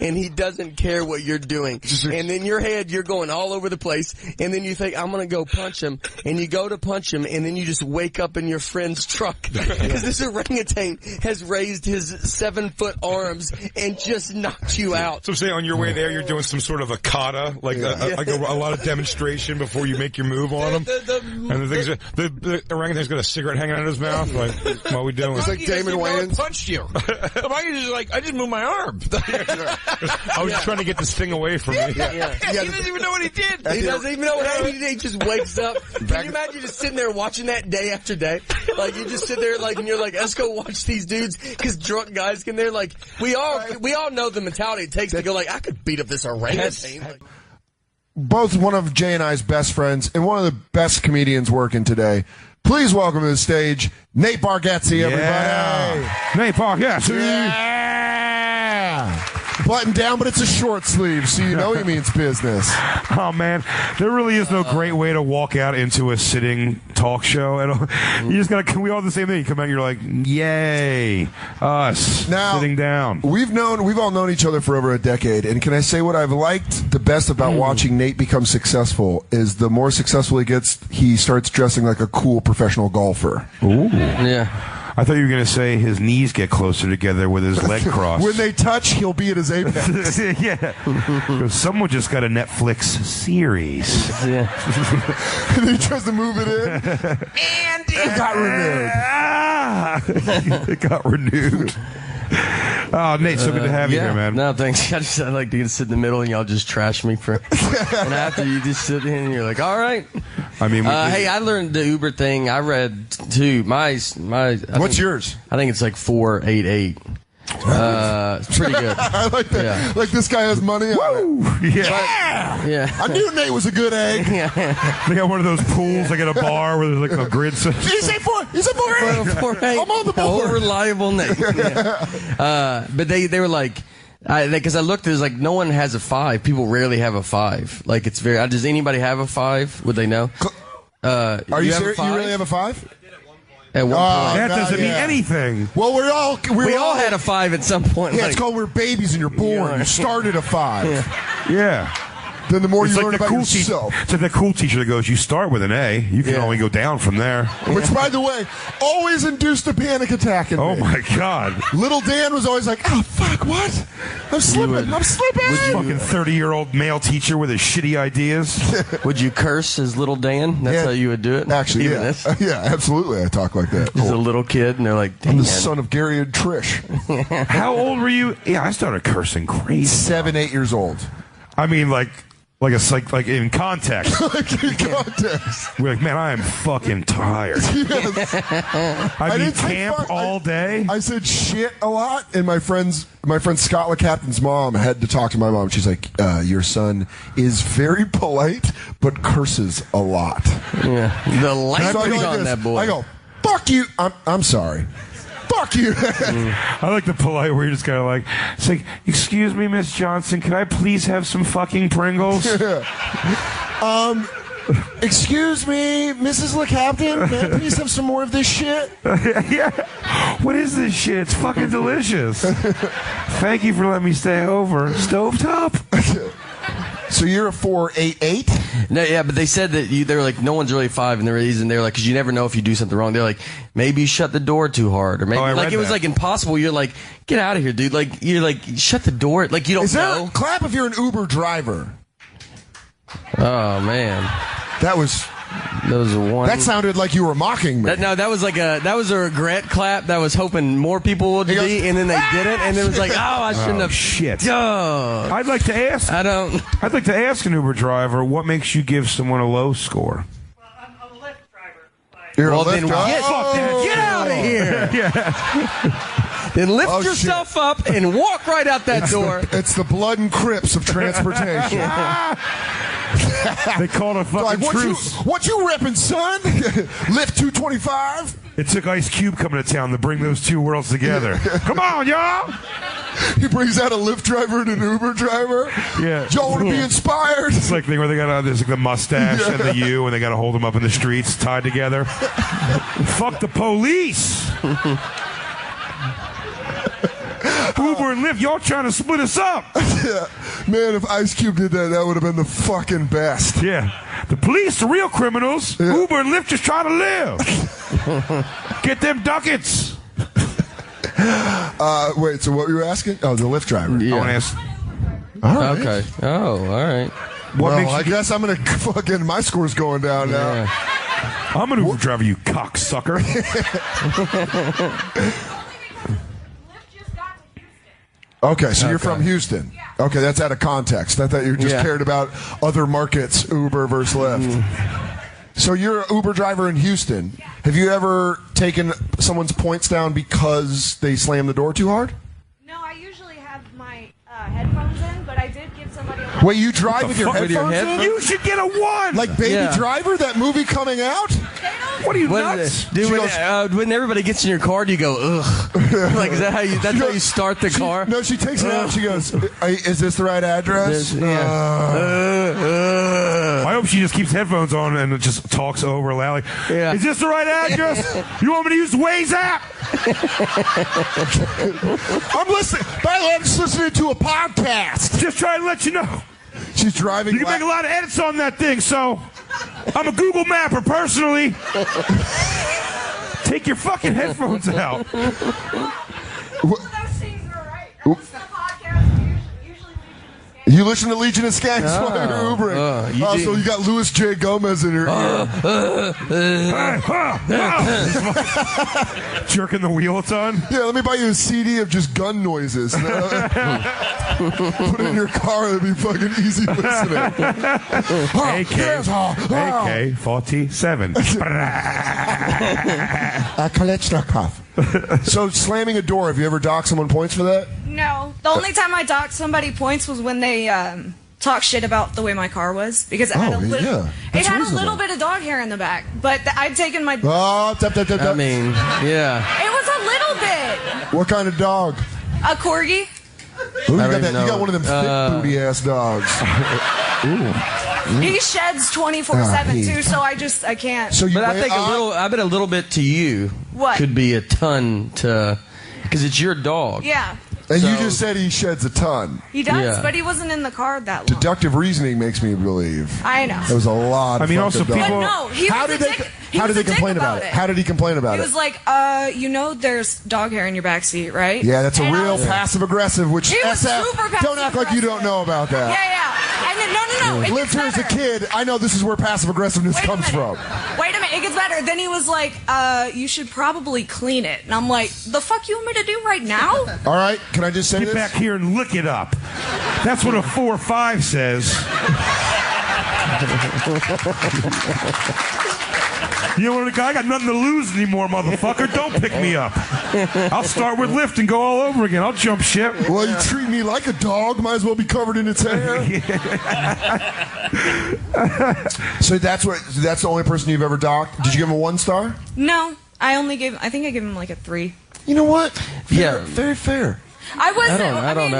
and he doesn't care what you're doing. And in your head, you're going all over the place. And then you think, I'm going to go punch him. And you go to punch him, and then you just wake up in your friend's truck because this orangutan has raised his 7-foot arms and just knocked you out. So I'm saying on your way there, you're doing some sort of a kata, like a lot of demonstration before you make your move on him. And the orangutan's got a cigarette hanging out of his mouth. Like, what are we doing? It's like Damon Wayans punched you. I just moved my arm. I was trying to get this thing away from me. He doesn't even know what he did. He doesn't even know what he did. He just wakes up. Can you imagine just sitting there watching that day after day? Like, you just sit there and you're like, let's go watch these dudes, because drunk guys can. They're like, we all know the mentality it takes to go like, I could beat up this orangutan. Both one of Jay and I's best friends and one of the best comedians working today. Please welcome to the stage, Nate Bargatze, everybody. Nate Bargatze. Yeah. Button down, but it's a short sleeve, so you know he means business. Oh, man. There really is no great way to walk out into a sitting talk show. You just got to, we all the same thing. You come out and you're like, yay, us, now, sitting down. We've all known each other for over a decade, and can I say what I've liked the best about watching Nate become successful is the more successful he gets, he starts dressing like a cool professional golfer. Ooh. Yeah. I thought you were going to say his knees get closer together with his leg crossed. When they touch, he'll be at his apex. Yeah. Someone just got a Netflix series. Yeah. And he tries to move it in. And it got renewed. It got renewed. Oh, Nate, so good to have you here, man. No, thanks. I like to get to sit in the middle and y'all just trash me for. And after you just sit in and you're like, all right. I mean, hey, I learned the Uber thing. I read too. What's yours? I think it's like 488. It's pretty good. I like that. Yeah. Like this guy has money on it. Yeah. I knew Nate was a good egg. They got one of those pools like at a bar where there's like a grid system. Did he say 4? He said 488. I'm on the board. How reliable Nate. But they were like, because I looked, there's like no one has a 5. People rarely have a 5. Like it's very. Does anybody have a 5? Would they know? Are you serious? You really have a 5? At one point. That doesn't mean anything. Well, we all had a 5 at some point. Yeah, it's called we're babies and you're born. You started a 5. Yeah. Then the more you learn about yourself. It's like the cool teacher that goes, you start with an A. You can only go down from there. Which, by the way, always induced a panic attack in me. Oh, my God. Little Dan was always like, oh, fuck, what? I'm slipping. I'm slipping. Fucking 30-year-old male teacher with his shitty ideas. Would you curse as little Dan? That's how you would do it? Actually, yeah, absolutely. I talk like that. He's a little kid, and they're like, I'm the son of Gary and Trish. How old were you? Yeah, I started cursing crazy. 7, 8 years old. I mean, like in context. Like in context. We're like, man, I am fucking tired. Yes. I mean, camp all day. I said shit a lot, and my friend Scott LeCaptain's mom had to talk to my mom. She's like, your son is very polite, but curses a lot. Yeah. The language on that boy. I go, fuck you. I'm sorry. Fuck you. I like the polite where you're just kind of like, it's like, excuse me, Miss Johnson, can I please have some fucking Pringles? Excuse me, Mrs. LeCaptain, may I please have some more of this shit? Yeah. What is this shit? It's fucking delicious. Thank you for letting me stay over. Stovetop? So you're a 488? No, yeah, but they said that they were like, no one's really 5, and the reason they were like, because you never know if you do something wrong. They're like, maybe you shut the door too hard, or maybe like it was like impossible. You're like, get out of here, dude. Like you're like, shut the door. Like you don't know. Clap if you're an Uber driver. Oh man, that was one. That sounded like you were mocking me. That was a regret clap. That was hoping more people would be, and then they didn't, and it was like, oh, I shouldn't have. Shit. Oh. I'd like to ask. I'd like to ask an Uber driver what makes you give someone a low score. You're well, a then Lyft get out of here. Then lift yourself up and walk right out that door. It's the blood and Crips of transportation. They called a fucking truce. What you repping, son? Lift 225? It took Ice Cube coming to town to bring those two worlds together. Come on, y'all! He brings out a Lyft driver and an Uber driver. Yeah. Y'all want to be inspired? It's like the thing where they got there's like the mustache and the U, and they got to hold them up in the streets tied together. Fuck the police! Uber and Lyft, y'all trying to split us up. Yeah. Man, if Ice Cube did that, that would have been the fucking best. Yeah. The police, the real criminals. Yeah. Uber and Lyft just trying to live. Get them ducats. Wait, so what were you asking? Oh, the Lyft driver. Yeah. I want to ask. All right. Okay. Oh, all right. I guess I'm going to fucking, my score's going down now. Yeah. I'm an Uber driver, you cocksucker. Okay, so you're from Houston. Okay, that's out of context. I thought you just cared about other markets, Uber versus Lyft. So you're an Uber driver in Houston. Have you ever taken someone's points down because they slammed the door too hard? No, I usually have my headphones in, but I did give somebody a... Wait, you drive with your headphones in? You should get a 1! Like Baby Driver, that movie coming out? What are you nuts? Dude, when everybody gets in your car, do you go, ugh? Like, is that how that's how you start the car? No, she takes it out and she goes, is this the right address? I hope she just keeps headphones on and just talks over loudly. Yeah. Is this the right address? You want me to use the Waze app? I'm listening. By the way, I'm just listening to a podcast. Just trying to let you know. She's driving. You can make a lot of edits on that thing, so I'm a Google Mapper personally. Take your fucking headphones out. You listen to Legion of Skanks while you're Ubering. So you got Louis J. Gomez in your ear. Jerking the wheel a ton? Yeah, let me buy you a CD of just gun noises. Put it in your car, it'd be fucking easy listening. AK-47. Kolechnikov. So slamming a door, have you ever docked someone points for that? No. The only time I docked somebody points was when they talked shit about the way my car was. Because it had, a little bit of dog hair in the back. But I'd taken my... Oh, I mean, yeah. It was a little bit. What kind of dog? A corgi. Ooh, you got one of them thick booty ass dogs. Ooh. He sheds 24/7 too, so I can't. So but I think I bet a little bit to you could be a ton to, because it's your dog. Yeah. And you just said he sheds a ton. He does, but he wasn't in the car that long. Deductive reasoning makes me believe. I know. There was a lot. I mean, also people. But no, how did they complain about it? How did he complain about it? He was like, there's dog hair in your backseat, right? Yeah, that's a real passive aggressive. Which he was super passive. Don't act like you don't know about that. Yeah. And then, no. Lived here as a kid. I know this is where passive aggressiveness comes from. Wait a minute, it gets better. Then he was like, you should probably clean it. And I'm like, the fuck you want me to do right now? All right, can I just say this? Get back here and look it up. That's what a 4-5 says. You know what, I got nothing to lose anymore, motherfucker. Don't pick me up. I'll start with Lyft and go all over again. I'll jump ship. Well, you treat me like a dog. Might as well be covered in its hair. So that's the only person you've ever docked? Did you give him a 1 star? No, I think I gave him like a 3. You know what? Very fair. I don't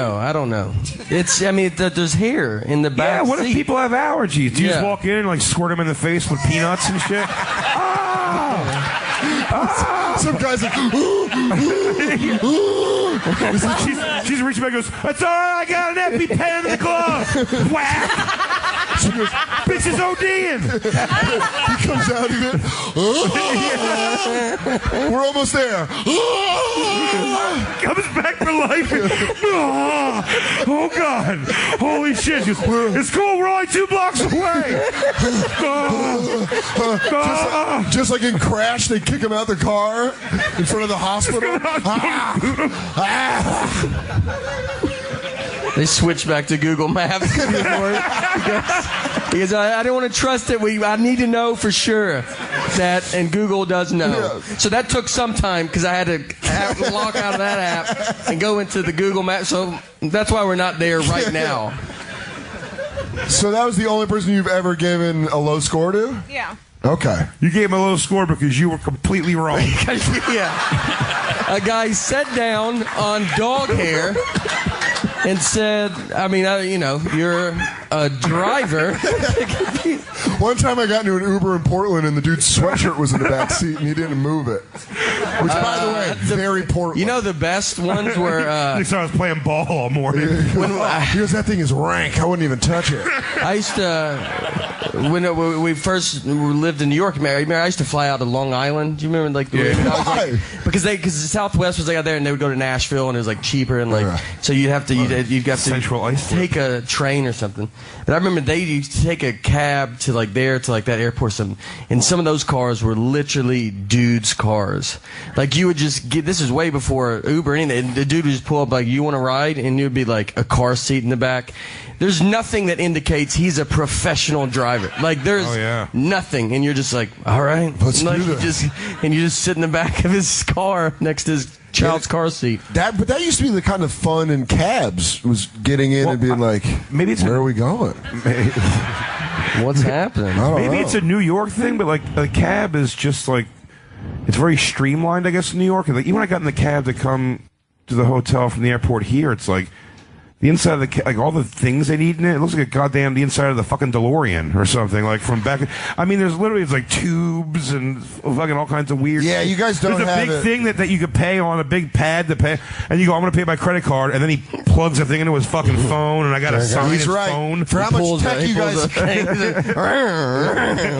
know. It's, I mean, there's hair in the back. Yeah, what if people have allergies? Do you just Yeah. walk in and like squirt them in the face with peanuts and shit? Some guys like, she's reaching back and goes, that's all right, I got an EpiPen in the glove. Whack. She goes, Bitch is ODing. He comes out of it. We're almost there. Comes back to life. Oh God! Holy shit! It's cool. We're only 2 blocks away. Just like in Crash, they kick him out the car in front of the hospital. They switch back to Google Maps because I don't want to trust it. I need to know for sure that, and Google does know. Yeah. So that took some time because I had to log out of that app and go into the Google Maps. So that's why we're not there right now. So that was the only person you've ever given a low score to? Yeah. Okay. You gave him a low score because you were completely wrong. Yeah. A guy sat down on dog hair and said, you're a driver. One time I got into an Uber in Portland and the dude's sweatshirt was in the back seat and he didn't move it. Which, by the way, very Portland. You know the best ones were... I was playing ball all morning. Because that thing is rank. I wouldn't even touch it. I used to... When we first lived in New York, I used to fly out to Long Island. Do you remember, Why? Because Southwest was out there, and they would go to Nashville, and it was cheaper, and so you'd have to take a train or something. But I remember they used to take a cab to that airport, and some of those cars were literally dudes' cars. Like you would just get. This is way before Uber, and the dude would just pull up you want to ride, and it would be a car seat in the back. There's nothing that indicates he's a professional driver. There's nothing, and you're just all right, let's do this. You just sit in the back of his car next to his child's car seat. But that used to be the kind of fun in cabs, was getting in and being maybe where are we going? What's happening? Maybe it's a New York thing, but a cab is just it's very streamlined, I guess, in New York. And even when I got in the cab to come to the hotel from the airport here, it's the inside of the all the things they need in it. It looks like the inside of the fucking DeLorean or something from back. I mean, there's literally tubes and fucking all kinds of weird. Yeah, you guys don't have There's a big thing that you could pay on a big pad to pay, and you go, I'm going to pay by credit card, and then he plugs the thing into his fucking phone, and I got to sign his phone. For how much tech you guys?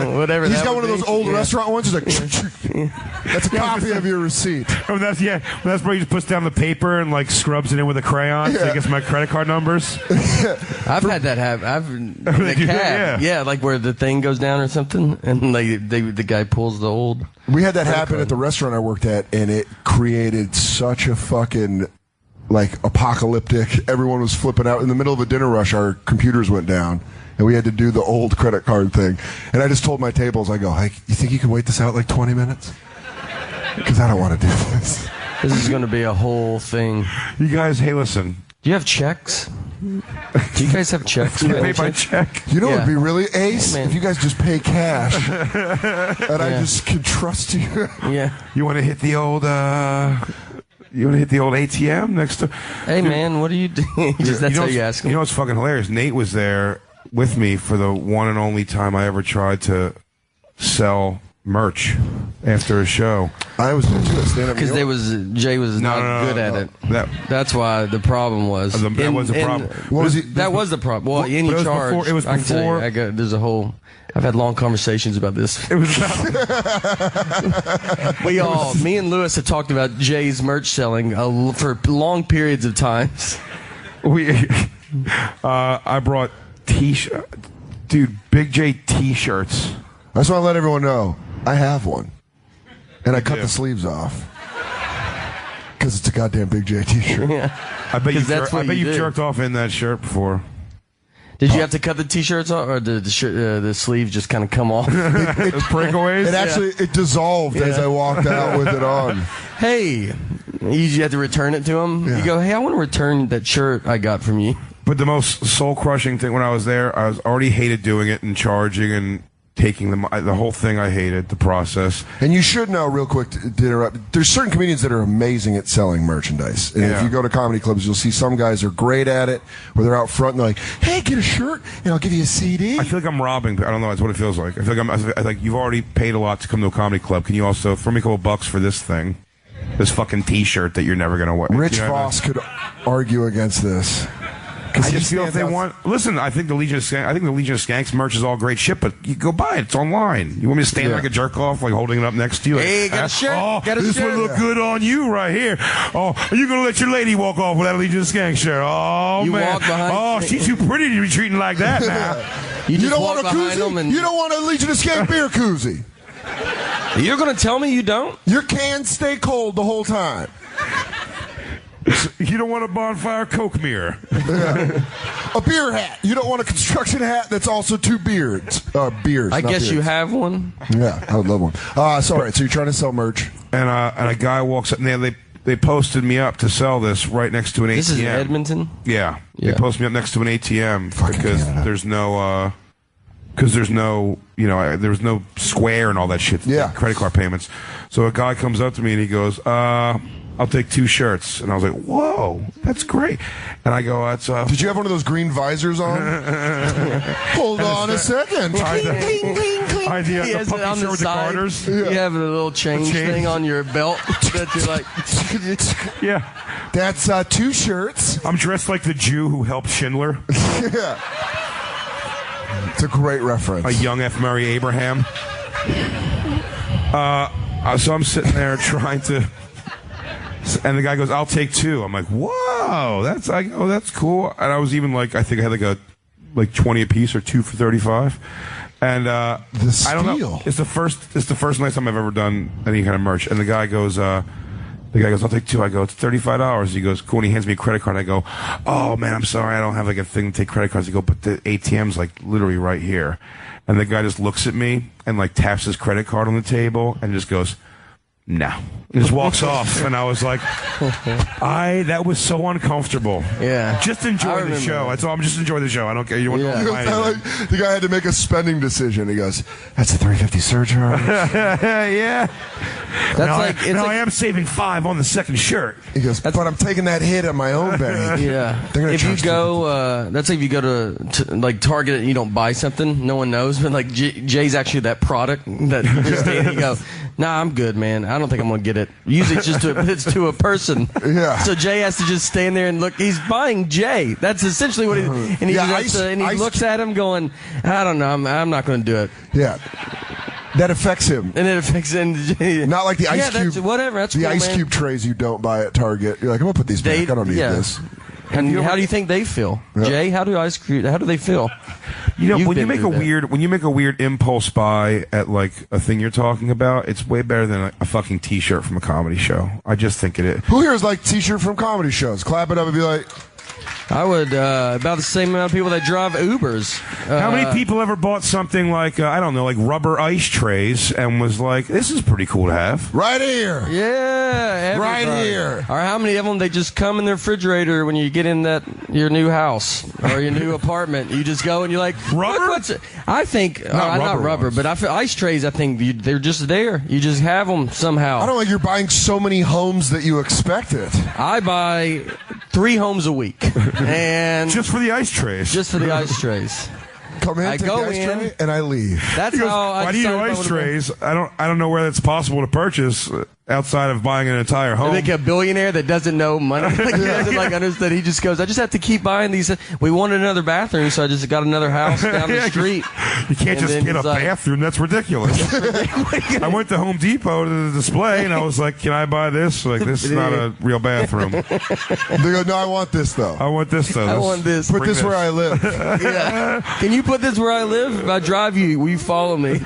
Whatever. He's got one of those old restaurant ones. He's that's a copy of your receipt. That's where he just puts down the paper and scrubs it in with a crayon. So he gets my credit card numbers. I've had that happen. I've in the cab, where the thing goes down or something, and the guy pulls the old. We had that happen at the restaurant I worked at, and it created such a fucking apocalyptic. Everyone was flipping out in the middle of a dinner rush. Our computers went down, and we had to do the old credit card thing. And I just told my tables, I go, "Hey, you think you can wait this out 20 minutes? Because I don't want to do this. This is going to be a whole thing." You guys, hey, listen. Do you have checks? Do you guys have checks? You pay by check. You know what would be really ace? Hey, if you guys just pay cash. And I just can trust you. Yeah. You want to hit the old ATM next to... Hey, man, what are you doing? That's how you ask him. You know what's fucking hilarious? Nate was there with me for the one and only time I ever tried to sell merch after a show. I was there too. Because Jay was not good at it. That's why the problem was. That was the problem. That was the problem. Well, in your charge. It was before. There's a whole. I've had long conversations about this. It was about. Me and Lewis have talked about Jay's merch selling for long periods of times. I brought t-shirt, dude, Big J t-shirts. I just want to let everyone know I have one, and I cut the sleeves off because it's a goddamn Big J t-shirt. Yeah. I bet you jerked off in that shirt before. Did you have to cut the t-shirts off, or did the sleeves just kind of come off? It breakaways. It actually it dissolved as I walked out with it on. Hey, you had to return it to him. Yeah. You go, hey, I want to return that shirt I got from you. But the most soul-crushing thing when I was there, I already hated doing it and charging and taking the whole thing. I hated the process. And you should know, real quick, to interrupt, there's certain comedians that are amazing at selling merchandise. And if you go to comedy clubs, you'll see some guys are great at it, where they're out front and they're like, hey, get a shirt and I'll give you a CD. I feel like I'm robbing. I don't know. That's what it feels like. I feel like you've already paid a lot to come to a comedy club. Can you also throw me a couple bucks for this thing? This fucking t-shirt that you're never going to wear. Rich Voss could argue against this. I just feel if they want. Listen, I think the Legion of Skanks merch is all great shit, but you go buy it. It's online. You want me to stand like a jerk off, like holding it up next to you? Like, Hey, got a shirt. Oh, Got a this shirt. one look good on you right here. Oh, are you gonna let your lady walk off with that Legion of Skanks shirt? Oh You man. walk behind- Oh, she's too pretty to be treating like that now. You just don't walk want a behind them koozie? and- You don't want a Legion of Skank beer koozie? You're going to tell me you don't? Your cans stay cold the whole time. You don't want a Bonfire Coke mirror. A beer hat. You don't want a construction hat that's also two beards. Beers. I not guess you beards. have one. Yeah, I would love one. So, all right, so you're trying to sell merch. And a guy walks up, and they posted me up to sell this right next to an ATM. This is in Edmonton? Yeah. Yeah. They posted me up next to an ATM because there's no, there was no Square and all that shit. Yeah. Credit card payments. So a guy comes up to me and he goes, I'll take 2 shirts. And I was like, whoa, that's great. And I go, that's Did you have one of those green visors on? Hold on a second. the He has it puppy on shirt the with the side. garters. You have a little change thing on your belt that you're like, Yeah. That's 2 shirts. I'm dressed like the Jew who helped Schindler. Yeah. It's a great reference. A young F. Murray Abraham. So I'm sitting there trying to, and the guy goes, "I'll take 2." I'm like, "Whoa, that's cool." And I was even like, I think I had like 20 a piece or 2 for 35. And I don't know. It's the first nice time I've ever done any kind of merch. And the guy goes, "I'll take 2." I go, "It's $35." He goes, "Cool." And he hands me a credit card. I go, "Oh man, I'm sorry, I don't have like a thing to take credit cards." He go, "But the ATM's like literally right here." And the guy just looks at me and like taps his credit card on the table and just goes, "No." And just walks off. And I was like, that was so uncomfortable. Yeah. Just enjoy the show. That's all. I'm just enjoy the show. I don't care. You want to know Like, the guy had to make a spending decision. He goes, "That's a $3.50 surcharge." Yeah. That's I am saving 5 on the second shirt. He goes, "But I'm taking that hit on my own bank." Yeah. They're gonna If you charge go, that's like if you go to like Target and you don't buy something, no one knows. But like Jay's actually that product that you just stand and you go, "Nah, I'm good, man. I don't think I'm gonna get it." Usually it's just it's to a person. Yeah. So Jay has to just stand there and look. He's buying Jay. That's essentially what he. And he looks at him going, "I don't know. I'm not going to do it." Yeah. That affects him. And it affects him. Not like the ice cube. Whatever. That's the cool, ice man. cube trays you don't buy at Target. You're like, "I'm gonna put these back. I don't need this." And how do you think they feel, Jay? How do they feel? When you make a weird impulse buy at like a thing you're talking about, it's way better than a fucking T-shirt from a comedy show. I just think it is. Who here is like T-shirt from comedy shows? Clap it up and be like, I would about the same amount of people that drive Ubers. How many people ever bought something like I don't know, like rubber ice trays, and was like, "This is pretty cool to have." Right here. Yeah, everybody. Right here. Or how many of them they just come in the refrigerator when you get in your new house or your new apartment? You just go and you're like, rubber. I think not rubber, but I feel ice trays. I think they're just there. You just have them somehow. I don't like you're buying so many homes that you expect it. I buy 3 homes a week. And just for the ice trays. Just for the ice trays. Come in, I take go the ice in, tray, and I leave. That's how I why do you do ice trays? I don't know where that's possible to purchase outside of buying an entire home. Like a billionaire that doesn't know money, like, doesn't like understand. He just goes, "I just have to keep buying these. We wanted another bathroom, so I just got another house down the street." You can't just get a bathroom. That's ridiculous. I went to Home Depot to the display, and I was like, "Can I buy this?" Like, this is not a real bathroom. They go, "No, I want this though. I want this though. I want this. Put this where I live." Yeah. Can you put this where I live? If I drive you, will you follow me?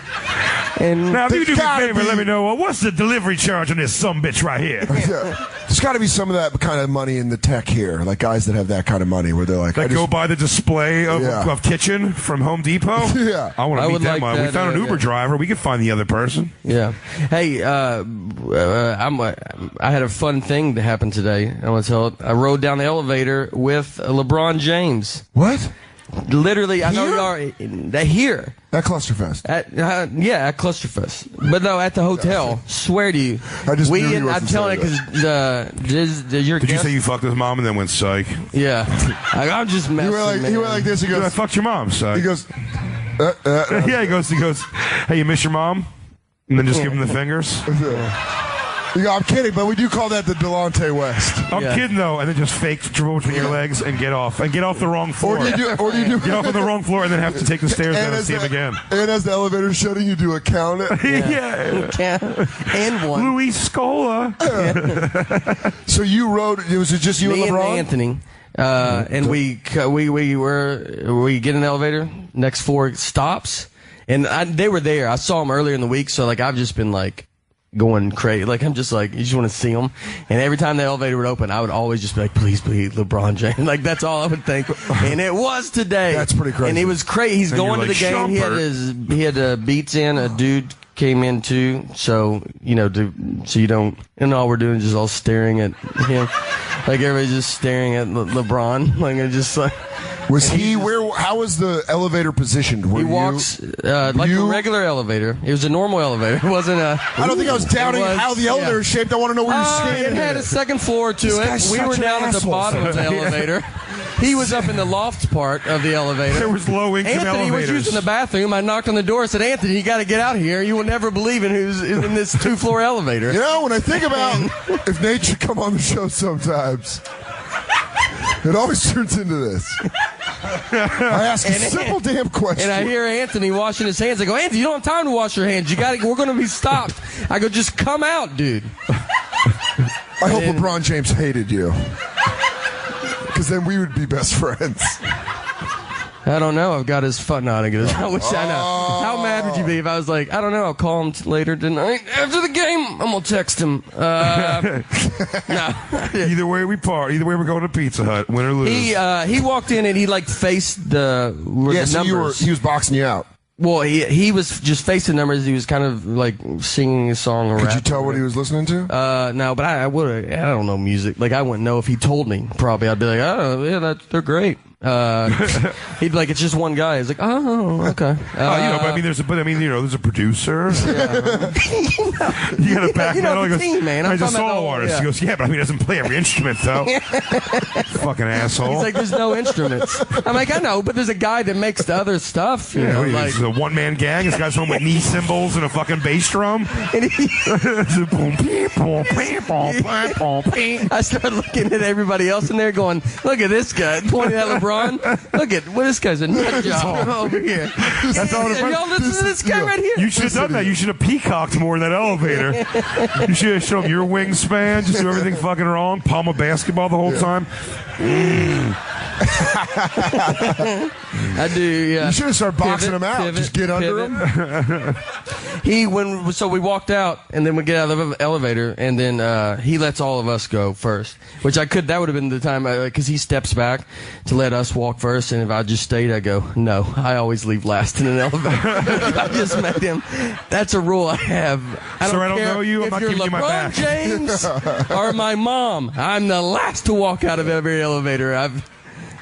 And now, if you do me a favor, let me know what's the delivery charge on this sumbitch right here. Yeah. There's got to be some of that kind of money in the tech here, like guys that have that kind of money where they're like, go buy the display of kitchen from Home Depot. Yeah, I want to meet them. Like we found an Uber driver. We could find the other person. Yeah. Hey, I had a fun thing to happen today. I want to tell it. I rode down the elevator with LeBron James. What? Literally, I know you are here. At Clusterfest. At Clusterfest. But no, at the hotel. Swear to you. I'm telling it because Did you say you fucked his mom and then went psych? Yeah. I'm just messing. He went like this. He goes, "I fucked your mom, psych." He goes, yeah. He goes. Hey, you miss your mom? And then just give him the fingers. Yeah, I'm kidding, but we do call that the Delonte West. I'm kidding though, and then just fake dribble between your legs and get off the wrong floor. Or do you do get off on the wrong floor and then have to take the stairs down and see him again. And as the elevator's shutting, you do a count it. And one. Luis Scola. So you rode. Was it just you Me and LeBron? and Anthony. And we get in the elevator. Next 4 stops, and they were there. I saw them earlier in the week, so like I've just been like going crazy. Like I'm just like, you just want to see them. And every time the elevator would open, I would always just be like, please, LeBron James. Like that's all I would think. And it was today. That's pretty crazy. And he was crazy. He's And going to you're the like, game. He had beats in. A dude came in too. So so you don't. And all we're doing is just all staring at him. Like everybody's just staring at LeBron. Like I just like. Was he where? How was the elevator positioned? He walks like a regular elevator. It was a normal elevator. It wasn't a. I don't think I was doubting how the elevator is shaped. I want to know where you're standing. It had a second floor to it. We were down at the bottom of the elevator. He was up in the loft part of the elevator. There was low income Anthony elevators. was using the bathroom. I knocked on the door. I said, "Anthony, you got to get out here. You will never believe in who's in this 2-floor elevator." You know, when I think about if Nate should come on the show sometimes, it always turns into this. I ask a simple damn question. And I hear Anthony washing his hands. I go, Anthony, you don't have time to wash your hands. We're going to be stopped. I go, just come out, dude. I hope LeBron James hated you. Because then we would be best friends. I don't know. I've got his phone. No, I don't get his. I wish I know. How mad would you be if I was like, I don't know, I'll call him later tonight after the game. I'm gonna text him. No. Either way we part. Either way we're going to Pizza Hut. Win or lose. He walked in and he like faced the numbers. He was boxing you out. Well, he was just facing the numbers. He was kind of like singing a song. Or Could you tell what he was listening to? No, but I would. I don't know music. Like I wouldn't know if he told me. Probably, I'd be like, oh yeah, they're great. He'd be like, it's just one guy. He's like, oh, okay. But I mean, there's a producer. You got a back metal. He goes, team, man. He's a solo artist. Yeah. He goes, yeah, but I mean, he doesn't play every instrument though. Fucking asshole. He's like, there's no instruments. I'm like, I know, but there's a guy that makes the other stuff. You know, like it's a one-man gang. This guy's home with knee cymbals and a fucking bass drum. I started looking at everybody else in there going, look at this guy, pointing at LeBron. Look at this guy's a nut job over here. That's all. Y'all listen to this guy right here. You should have done that. You should have peacocked more in that elevator. You should have shown him your wingspan. Just do everything fucking wrong. Palm a basketball the whole time. I do. Yeah. You should have started boxing him out. Just get under him. So we walked out, and then we get out of the elevator, and then he lets all of us go first, which I could. That would have been the time because he steps back to let us walk first, and if I just stayed, I go, no, I always leave last in an elevator. I just met him. That's a rule I have. I don't know you. I'm not giving you my back. James or my mom, I'm the last to walk out of every elevator.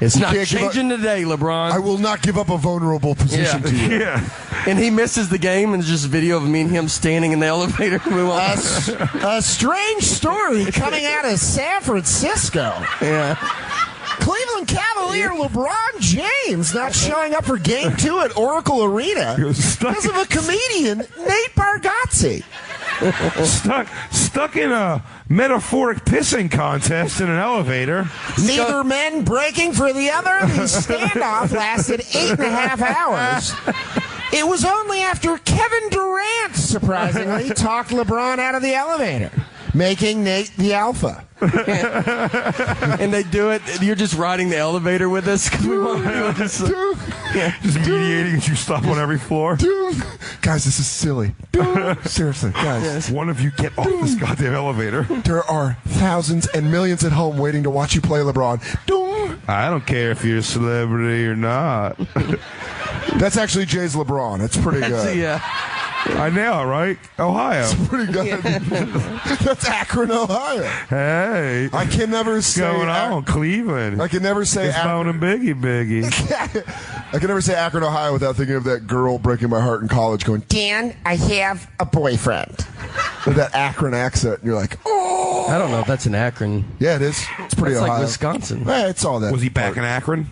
It's not changing today, LeBron. I will not give up a vulnerable position to you. Yeah. And he misses the game, and it's just a video of me and him standing in the elevator. A strange story coming out of San Francisco. Yeah. Cleveland Cavalier LeBron James not showing up for Game 2 at Oracle Arena because of a comedian, Nate Bargatze. Stuck in a metaphoric pissing contest in an elevator. Neither men breaking for the other. The standoff lasted 8.5 hours. It was only after Kevin Durant, surprisingly, talked LeBron out of the elevator, making Nate the alpha. And they do it. You're just riding the elevator with us because we want to be with us. Just mediating as you stop on every floor. Guys, this is silly. Seriously, guys. One of you get off this goddamn elevator. There are thousands and millions at home waiting to watch you play LeBron. I don't care if you're a celebrity or not. That's actually Jay's LeBron. It's pretty good. Yeah. I know, right? Ohio. It's pretty good. That's Akron, Ohio. Hey. I can never say... What's going on, Cleveland? I can never say... It's Akron and Biggie. I can never say Akron, Ohio without thinking of that girl breaking my heart in college going, Dan, I have a boyfriend. With that Akron accent. And you're like, oh. I don't know if that's in Akron. Yeah, it is. It's pretty Ohio. Ohio. Like Wisconsin. Yeah, it's all that. Was he back in Akron?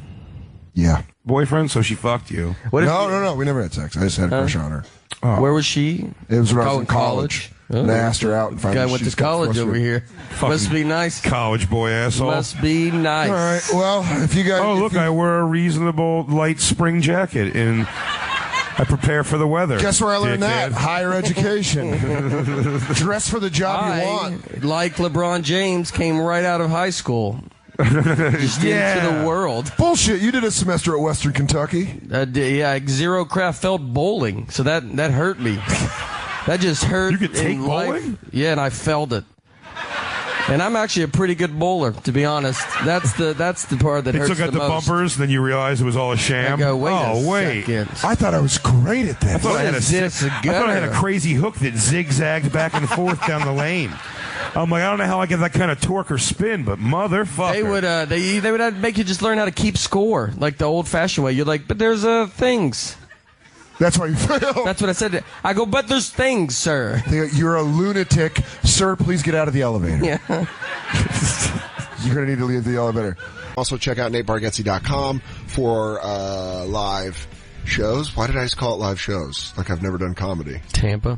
Yeah. Boyfriend, so she fucked you. No. We never had sex. I just had a crush on her. Oh. Where was she? It was when I was in college. And I asked her out and finally Guy went to college over here. Must be nice. College boy asshole. Must be nice. All right. Well, if you guys. Oh, look, I wear a reasonable light spring jacket and I prepare for the weather. Guess where I learned dickhead. that? Higher education. Dress for the job you want. Like LeBron James, came right out of high school. Just into the world. Bullshit. You did a semester at Western Kentucky. Yeah, zero craft felt bowling. So that hurt me. That just hurt. You could take bowling? Yeah, and I felt it. And I'm actually a pretty good bowler, to be honest. That's the part that They hurts took out the the most. bumpers, then you realized it was all a sham. I go, wait a second. I thought I was great at that. I thought I had a crazy hook that zigzagged back and forth down the lane. I'm like, I don't know how I get that kind of torque or spin, but motherfucker. They would make you just learn how to keep score, like the old-fashioned way. You're like, but there's things. That's why you fail. That's what I said. I go, but there's things, sir. You're a lunatic. Sir, please get out of the elevator. Yeah. You're going to need to leave the elevator. Also, check out NateBargatze.com for live shows. Why did I just call it live shows? Like I've never done comedy. Tampa.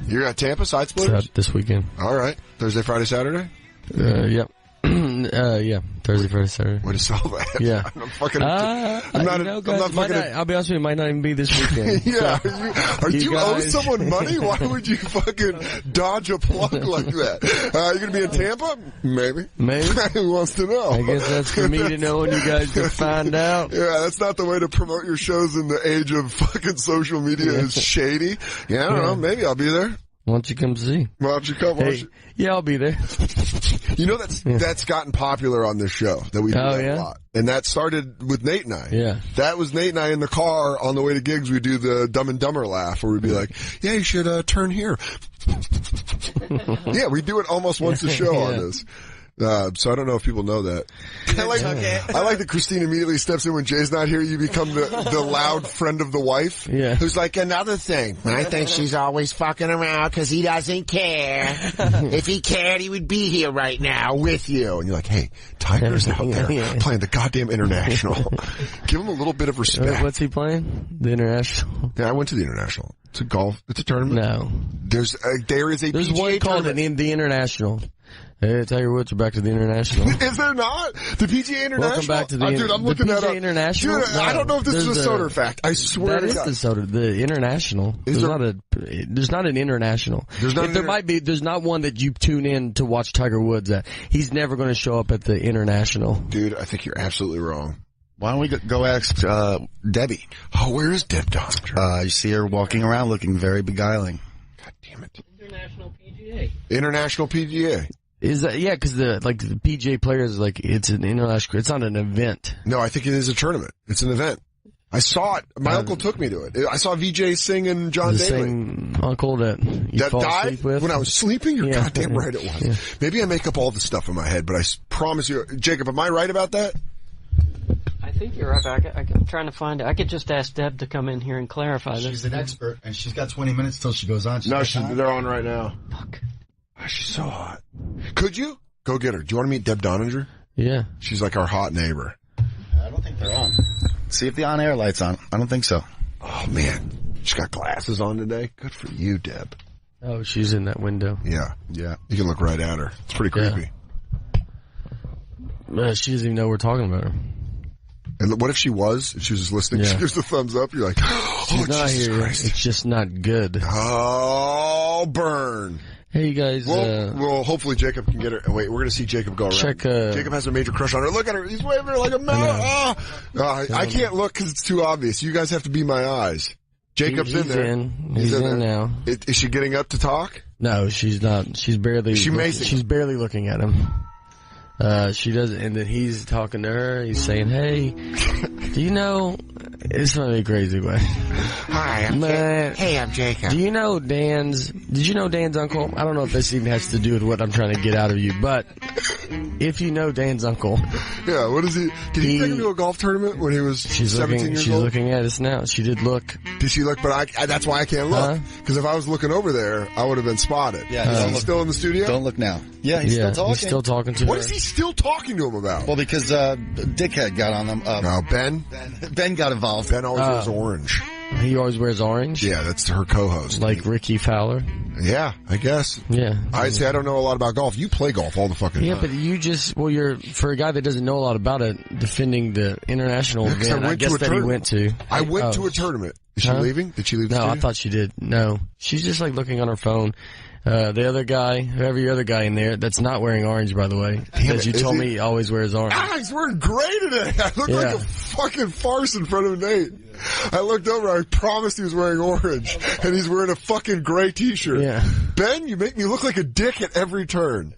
You're at Tampa, Side Splitters? This weekend. All right. Thursday, Friday, Saturday? Yep. Yeah. Thursday, Friday, Saturday. Way to sell that. Yeah. I'm fucking. I'm not fucking. I'll be honest with you, it might not even be this weekend. Yeah. So, do you owe guys- someone money? Why would you fucking dodge a plug like that? You're going to be in Tampa? Maybe. Who wants to know? I guess that's for me to know and you guys to find out. Yeah, that's not the way to promote your shows in the age of fucking social media is shady. Yeah, I don't know. Maybe I'll be there. Why don't you come see? Why don't you come? Hey, yeah, I'll be there. You know that's gotten popular on this show that we do that a lot, and that started with Nate and I. Yeah, that was Nate and I in the car on the way to gigs. We do the Dumb and Dumber laugh, where we'd be like, "Yeah, you should turn here." Yeah, we do it almost once a show on this. So I don't know if people know that. I like that Christine immediately steps in when Jay's not here. You become the loud friend of the wife. Yeah. Who's like, another thing. I think she's always fucking around because he doesn't care. If he cared, he would be here right now with you. And you're like, hey, Tiger's out there playing the goddamn International. Give him a little bit of respect. What's he playing? The International? Yeah, I went to the International. It's a golf. It's a tournament. No. There is a There's PGA one called tournament. the International. Hey, Tiger Woods, we're back to the International. Is there not? The PGA International? Welcome back to the dude, I'm looking PGA that up. That Dude, I don't know if this is a Soder fact. I swear to God. That is the Soder. The International. There's not an International. There's not one that you tune in to watch Tiger Woods at. He's never going to show up at the International. Dude, I think you're absolutely wrong. Why don't we go ask Debbie? Oh, where is Deb Doninger? You see her walking around looking very beguiling. God damn it. International PGA. International PGA. Is that, yeah, because the PGA players, it's an international, it's not an event. No, I think it is a tournament. It's an event. I saw it. My uncle took me to it. I saw VJ Singh and John Daly. The same uncle that you fall died asleep with? when I was sleeping? You're Yeah. goddamn right it was. Yeah. Maybe I make up all the stuff in my head, but I promise you, Jacob, am I right about that? I think you're right. I'm trying to find it. I could just ask Deb to come in here and clarify this. She's an expert, and she's got 20 minutes till she goes on. They're on right now. Fuck. Oh, she's so hot. Could you? Go get her. Do you want to meet Deb Doninger? Yeah. She's like our hot neighbor. I don't think they're on. See if the on-air light's on. I don't think so. Oh, man. She's got glasses on today. Good for you, Deb. Oh, she's in that window. Yeah. You can look right at her. It's pretty creepy. She doesn't even know we're talking about her. And what if she was? If she was just listening, Yeah. she gives the thumbs up. You're like, She's not Jesus here. Christ. It's just not good. Oh, burn. Hey, you guys. Well, hopefully Jacob can get her. Wait, we're going to see Jacob go around. Check, Jacob has a major crush on her. Look at her. He's waving her like a man. I can't look because it's too obvious. You guys have to be my eyes. Jacob's He's in there. He's in there now. Is she getting up to talk? No, she's not. She's barely. She's barely looking at him. She doesn't, and then he's talking to her. He's saying, "Hey, do you know?" It's not a crazy way. Hi, I'm Jacob. Do you know Dan's? Did you know Dan's uncle? I don't know if this even has to do with what I'm trying to get out of you, but if you know Dan's uncle, yeah. What is he? Did he take him to a golf tournament when he was 17 years she's old? looking at us now. She did look. Did she look? But that's why I can't look. Because if I was looking over there, I would have been spotted. Yeah. Is he still in the studio? Don't look now. Yeah, he's still talking. He's still talking to her. What is he still talking to him about? Well, because Dickhead got on them. No, Ben? Ben got involved. Ben always wears orange. He always wears orange. Yeah, that's her co-host. Like Ricky Fowler. Yeah, I guess. Yeah. I'd say I don't know a lot about golf. You play golf all the fucking time. Yeah, but you just, you're, for a guy that doesn't know a lot about it, defending the international event, I guess that he went to. I went to a tournament. Is she leaving? Did she leave the No, studio? I thought she did. No. She's just like looking on her phone. The other guy, every other guy in there, that's not wearing orange, by the way, because you told me he always wears orange. Ah, he's wearing gray today. I look like a fucking farce in front of Nate. I looked over, I promised he was wearing orange, and he's wearing a fucking gray t-shirt. Yeah. Ben, you make me look like a dick at every turn.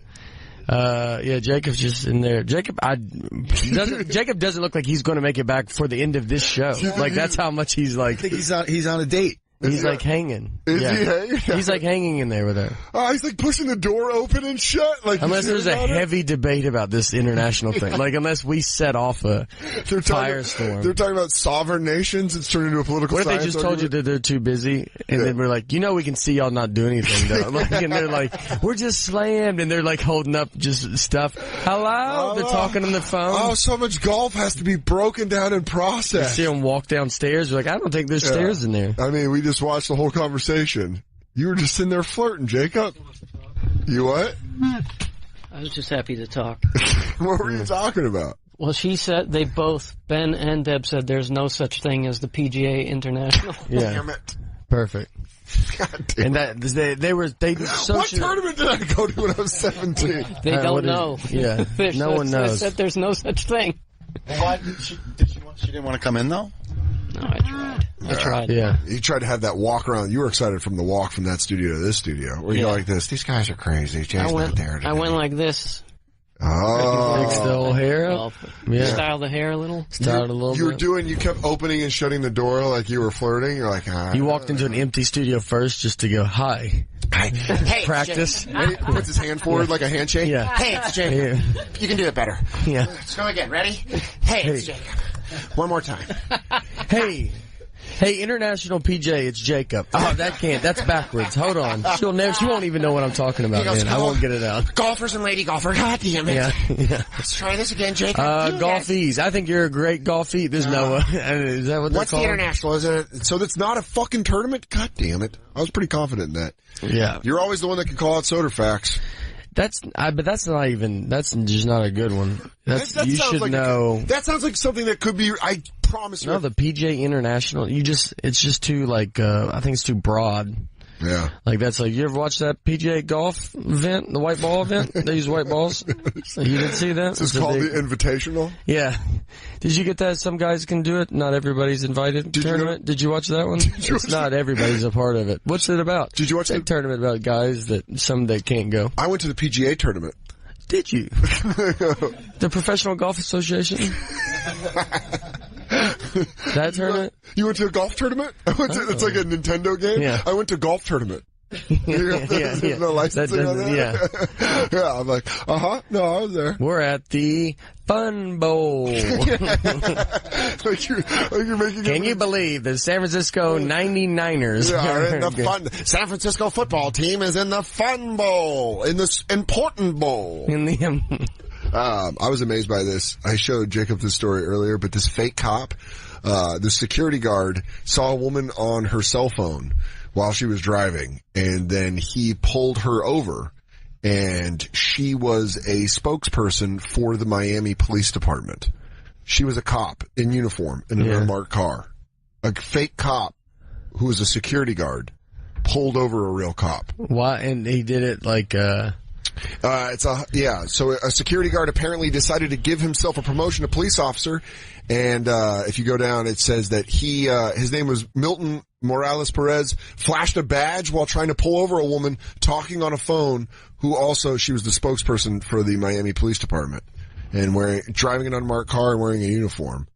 Yeah, Jacob's just in there. Jacob doesn't look like he's going to make it back for the end of this show. Like, that's how much he's like. I think he's on a date. He's like hanging. Is he hanging? He's like hanging in there with her. Oh, he's like pushing the door open and shut. Like unless there's a heavy debate about this international thing. Like unless we set off a firestorm. They're talking about sovereign nations. It's turned into a political science. What if they just told argument? you that they're too busy? And then we're like, we can see y'all not do anything though. Like, and they're like, we're just slammed. And they're like holding up just stuff. Hello? They're talking on the phone. Oh, so much golf has to be broken down and processed. You see them walk downstairs. You're like, I don't think there's stairs in there. I mean, we just watched the whole conversation. You were just sitting there flirting, Jacob. You what? I was just happy to talk. What were you talking about? Well, she said they both, Ben and Deb said there's no such thing as the PGA International. Yeah. Damn it. Perfect. God damn. And that they what tournament did I go to when I was 17? They don't know. Yeah. No one knows. They said there's no such thing. Why she didn't want to come in though? No, I tried. I tried. Yeah. You tried to have that walk around. You were excited from the walk from that studio to this studio. Where you go like this. These guys are crazy. Jay's not there today. I went like this. Oh. Fix the whole hair up. Yeah. Style the hair a little. Styled a little bit. You kept opening and shutting the door like you were flirting. You're like, You walked into an empty studio first just to go, hi. Hey, practice. He puts his hand forward like a handshake. Yeah. Hey, it's Jacob. You can do it better. Yeah. Let's go again. Ready? Hey, it's Jacob. One more time. Hey, international PJ, it's Jacob. Oh, that's backwards. Hold on. She won't even know what I'm talking about, man. I won't get it out. Golfers and lady golfer. God damn it. Yeah. Let's try this again, Jacob. Golfies. I think you're a great golfie. There's no is that what they're What's called? the international? Is it? So that's not a fucking tournament? God damn it. I was pretty confident in that. Yeah. You're always the one that can call out soda facts. But that's just not a good one. You should know. That sounds like something that could be, I promise you. No, the PJ International, it's just too, like, I think it's too broad. Yeah. Like, that's like, you ever watch that PGA golf event, the white ball event? They use white balls? You didn't see that? It's called the Invitational? Yeah. Did you get that? Some guys can do it. Not everybody's invited. Tournament? Did you watch that one? It's not everybody's a part of it. What's it about? Did you watch that tournament about guys that can't go? I went to the PGA tournament. Did you? The Professional Golf Association? That tournament? You went to a golf tournament? It's like a Nintendo game? Yeah. I went to golf tournament. Yeah. No licensing on that? Yeah. Yeah, I'm like, no, I was there. We're at the Fun Bowl. Like you're making Can you believe the San Francisco 99ers are in the fun? San Francisco football team is in the Fun Bowl, in this important bowl. I was amazed by this. I showed Jacob this story earlier, but this fake cop, the security guard saw a woman on her cell phone while she was driving, and then he pulled her over, and she was a spokesperson for the Miami Police Department. She was a cop in uniform in an unmarked car. A fake cop who was a security guard pulled over a real cop. Why? And he did it like, So a security guard apparently decided to give himself a promotion to police officer, and if you go down, it says that his name was Milton Morales Perez, flashed a badge while trying to pull over a woman talking on a phone, who also, she was the spokesperson for the Miami Police Department, and driving an unmarked car and wearing a uniform.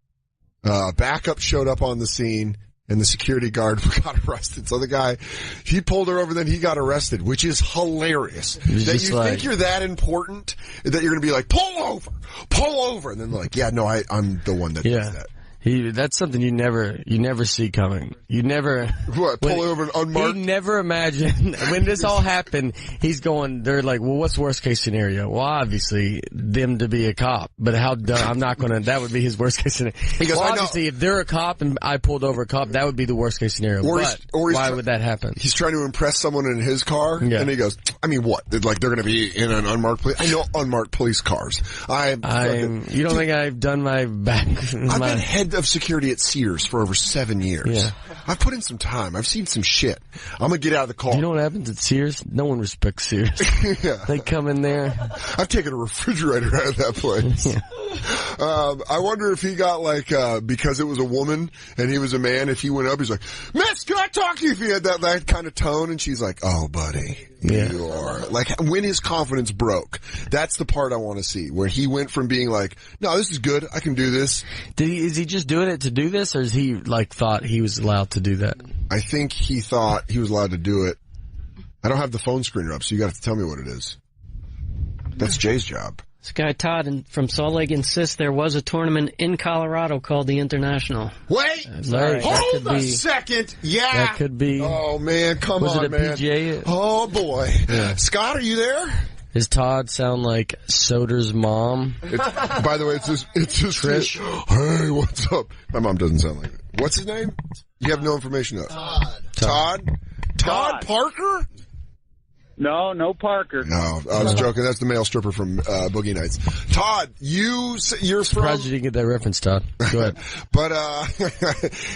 Backup showed up on the scene, and the security guard got arrested. So the guy, he pulled her over, then he got arrested, which is hilarious. That you think you're that important, that you're going to be like, pull over, and then like, yeah, no, I'm the one that does that. That's something you never see coming. You never pull over an unmarked. He never imagined when this all happened. They're like, well, what's worst case scenario? Well, obviously them to be a cop, but how dumb? I'm not gonna. That would be his worst case scenario. Because obviously, if they're a cop and I pulled over a cop, that would be the worst case scenario. Why would that happen? He's trying to impress someone in his car, and he goes, I mean, what? Like, they're going to be in an unmarked police? I know unmarked police cars. You don't think I've done my back? I've been head of security at Sears for over 7 years. Yeah. I've put in some time. I've seen some shit. I'm going to get out of the car. Do you know what happens at Sears? No one respects Sears. Yeah. They come in there. I've taken a refrigerator out of that place. Yeah. I wonder if he got because it was a woman and he was a man, if he went up, he's like, Miss, can I talk to you? If he had that kind of tone, and she's like, oh, buddy, you are. Like, when his confidence broke. That's the part I want to see, where he went from being like, no, this is good, I can do this. Is he just doing it to do this, or is he thought he was allowed to do that? I think he thought he was allowed to do it. I don't have the phone screener up, so you got to tell me what it is. That's Jay's job. This guy Todd from Salt Lake insists there was a tournament in Colorado called the International. Wait! Hold a second! Yeah! That could be. Oh, man, come was on, it a man. PGA? Oh, boy. Yeah. Scott, are you there? Does Todd sound like Soder's mom? By the way, it's just Trish. Hey, what's up? My mom doesn't sound like it. What's his name? You have no information of Todd Parker? No Parker. No, I was joking. That's the male stripper from Boogie Nights. Todd, you're surprised you didn't get that reference, Todd. Go ahead. But